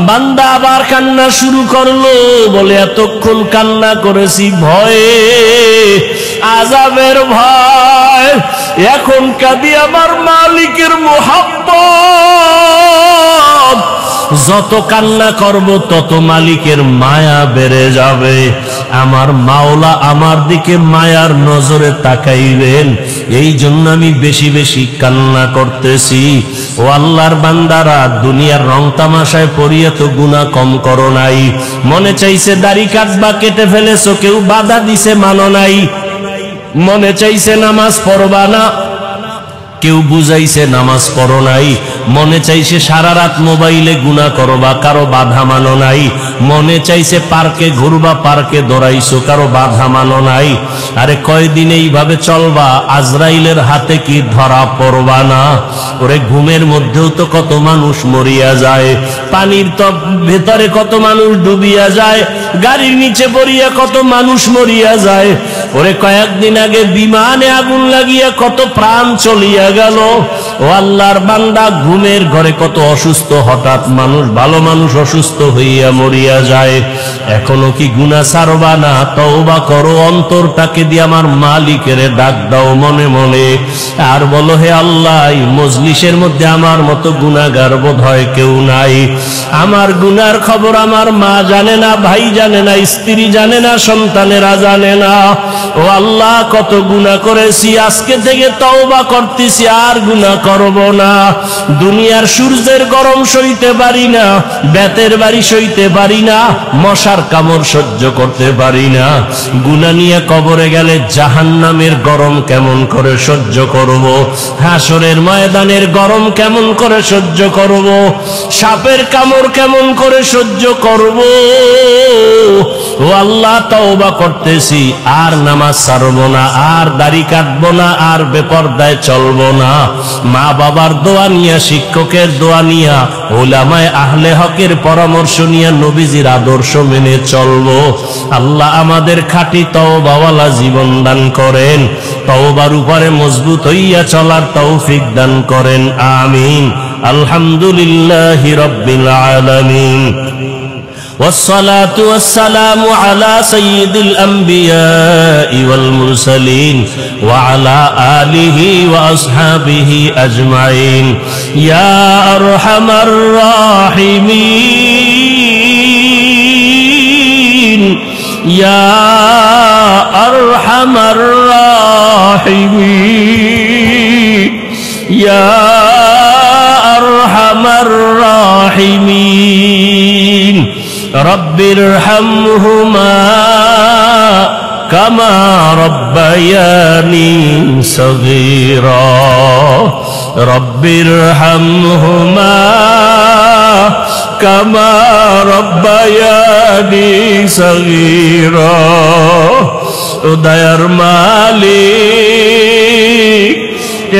বান্দা আবার কান্না শুরু করলো, বলে, এতক্ষণ কান্না করেছি ভয়ে, আযাবের ভয়, এখন কাঁদি আমার মালিকের মুহাব্বত। যত কান্না করব তত মালিকের মায়া বেড়ে যাবে, আমার মাওলা আমার দিকে মায়ার নজরে তাকাইবেন, এই জন্য আমি বেশি বেশি কান্না করতেছি। ও আল্লাহর বান্দারা, দুনিয়ার রং তামাশায় পড়িয়া তো গুনাহ কম করো নাই, মনে চাইছে দাড়ি কাটবা, কেটে ফেলেছো, কেউ বাধা দিছে মানো নাই, মনে চাইছে নামাজ পড়বা না, কেউ বুঝাইছে নামাজ পড়ো নাই, মনে চাইছে সারা রাত মোবাইলে গুনাহ করবা, কারো বাধা মানো নাই, মনে চাইছে পার্কে ঘুরবা, পার্কে দৌড়াইছো, কারো বাধা মানো নাই। আরে কয়দিন এইভাবে চলবা, আজরাইলের হাতে কি ধরা পড়বা না? ওরে ঘুমের মধ্যেও তো কত মানুষ মরিয়া যায়, পানির তো ভেতরে কত মানুষ ডুবিয়া যায়, গাড়ির নিচে পড়িয়া কত মানুষ মরিয়া যায়। ওরে কয়েকদিন আগে বিমানে আগুন লাগিয়া কত প্রাণ চলিয়া গেল। ও আল্লাহর বান্দা, ঘুমের ঘরে কত অসুস্থ হঠাৎ মানুষ, ভালো মানুষ অসুস্থ হইয়া মরিয়া যায়। এখনো কি গুনাহ ছাড়বা না? তওবা করো, অন্তরটাকে দিয়ে আমার মালিকের ডাক দাও মনে মনে, আর বলো, হে আল্লাহ, এই মজলিসের মধ্যে আমার মতো গুনাহগার বোধহয় কেউ নাই, আমার গুনার খবর আমার মা জানে না, ভাই জানে না, স্ত্রী জানে না, সন্তানেরা জানে না, ও আল্লাহ কত গুনাহ করেছি, আজকে থেকে তওবা করতেছি, আর গুনাহ করব না। দুনিয়ার সূর্যের গরম সইতে পারি না, বেতের বাড়ি সইতে পারি না, মশার কামড় সহ্য করতে পারি না। গুনাহ নিয়ে কবরে গেলে জাহান্নামের গরম কেমন করে সহ্য করব, হাসরের ময়দানের গরম কেমন করে সহ্য করব, সাপের কামড় কেমন করে সহ্য করব। ও আল্লাহ তওবা করতেছি, আর নামাজ ছাড়ব না, আর দাড়ি কাটবো না, আর বেপরদায় চলবো না। মা বাবার দোয়া নিয়া, শিক্ষকের দোয়া নিয়া, উলামায়ে আহলে হকের পরামর্শ নিয়া নবীজির আদর্শ মেনে চলবো। আল্লাহ আমাদের খাঁটি তওবাওয়ালা জীবন দান করেন, তওবার উপরে মজবুত হইয়া চলার তৌফিক দান করেন, আমিন। আলহামদুলিল্লাহি রাব্বিল আলামিন। والصلاة والسلام على سيد الأنبياء والمرسلين وعلى آله وأصحابه أجمعين يا أرحم الراحمين يا أرحم الراحمين يا أرحم الراحمين رب ارحمهما كما ربياني صغيرا رب ارحمهما كما ربياني صغيرا দয়ার মালিক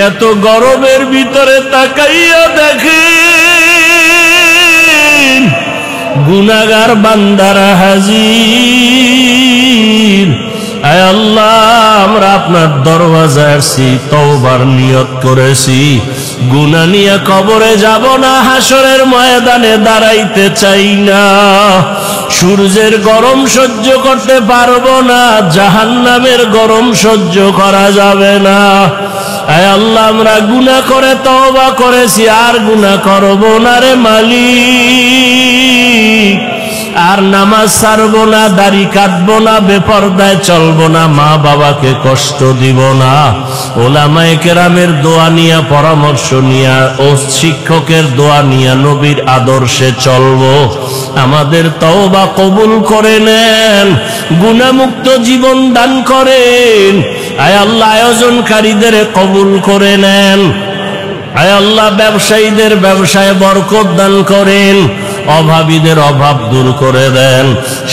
এত গরমের ভিতরে তাকাইয়া দেখেন গুনাহগার বান্দারা হাজির। আয় আল্লাহ, আমরা আপনার দরওয়াজায় আসছি, তওবার নিয়ত করেছি, গুনাহ নিয়ে কবরে যাব না, হাসরের ময়দানে দাঁড়াইতে চাই না, সূর্যের গরম সহ্য করতে পারবো না, জাহান্নামের গরম সহ্য করা যাবে না। আয় আল্লাহ, আমরা গুনাহ করে তওবা করেছি, আর গুনাহ করব না রে মালিক, আর নামাজ ছাড়বো না, দাড়ি কাটবো না, বেপরদায় চলবো না, মা বাবাকে কষ্ট দিব না। উলামায়ে কেরামের দোয়া নিয়া, পরামর্শ নিয়া, ও শিক্ষকের দোয়া নিয়া নবীর আদর্শে চলবো। আমাদের তওবা কবুল করে নেন, গুনাহমুক্ত জীবন দান করেন। আয় আল্লাহ, আয়োজনকারীদের কবুল করে নেন। আয় আল্লাহ, ব্যবসায়ীদের ব্যবসায় বরকত দান করেন, অভাবীদের অভাব দূর করে দেন।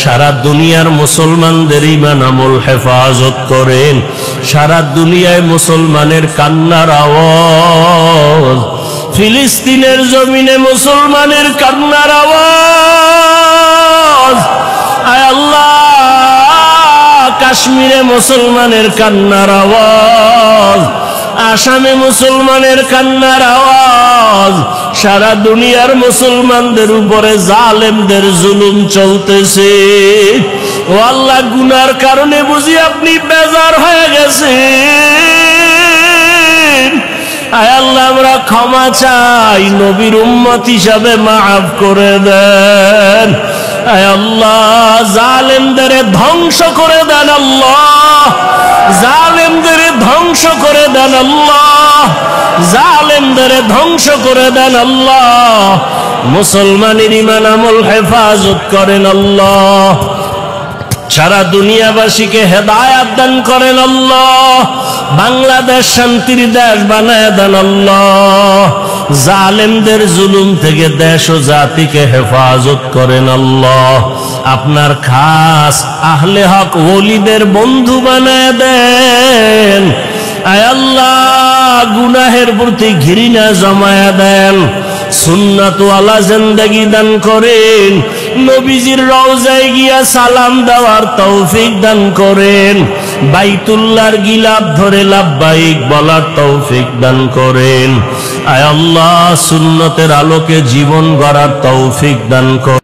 সারা দুনিয়ার মুসলমানদের ঈমান আমল হেফাজত করেন। সারা দুনিয়ায় মুসলমানের কান্নার আওয়াজ, ফিলিস্তিনের জমিনে মুসলমানের কান্নার আওয়াজ, আয় আল্লাহ, কাশ্মীরে মুসলমানের কান্নার আওয়াজ, আসামে মুসলমানের কান্নার আওয়াজ, সারা দুনিয়ার মুসলমানদের উপরে জালেমদের জুলুম চলতেছে। ও আল্লাহ, গুনার কারণে বুঝি আপনি বেজার হয়ে গেছেন। আয় আল্লাহ, আমরা ক্ষমা চাই, নবীর উম্মত হিসাবে মাফ করে দেন। আয় আল্লাহ, জালেমদের ধ্বংস করে দেন আল্লাহ, জালেমদের ধ্বংস করে দেন আল্লাহ, জালেমদের ধ্বংস করে দেন আল্লাহ। মুসলমানের ঈমান আমল হেফাজত করেন আল্লাহ, সারা দুনিয়াবাসীকে হেদায়েত দান করেন আল্লাহ। বাংলাদেশ শান্তির দেশ বানায় দেন আল্লাহ। জালেমদের জুলুম থেকে দেশ ও জাতিকে হেফাজত করেন আল্লাহ। আপনার খাস আহলে হক ওলিদের বন্ধু বানায় দেন। আয় আল্লাহ, গুনাহের প্রতি ঘৃণা জমায়া দেন, সুন্নাত ওয়ালা জিন্দেগি দান করেন, নবীজির রওজায় গিয়া সালাম দেওয়ার তৌফিক দান করেন, বাইতুল্লাহর গিলাফ ধরে লাব্বাইক বলার তৌফিক দান করেন। আয় আল্লাহ, সুন্নতের আলোকে জীবন গড়ার তৌফিক দান করেন।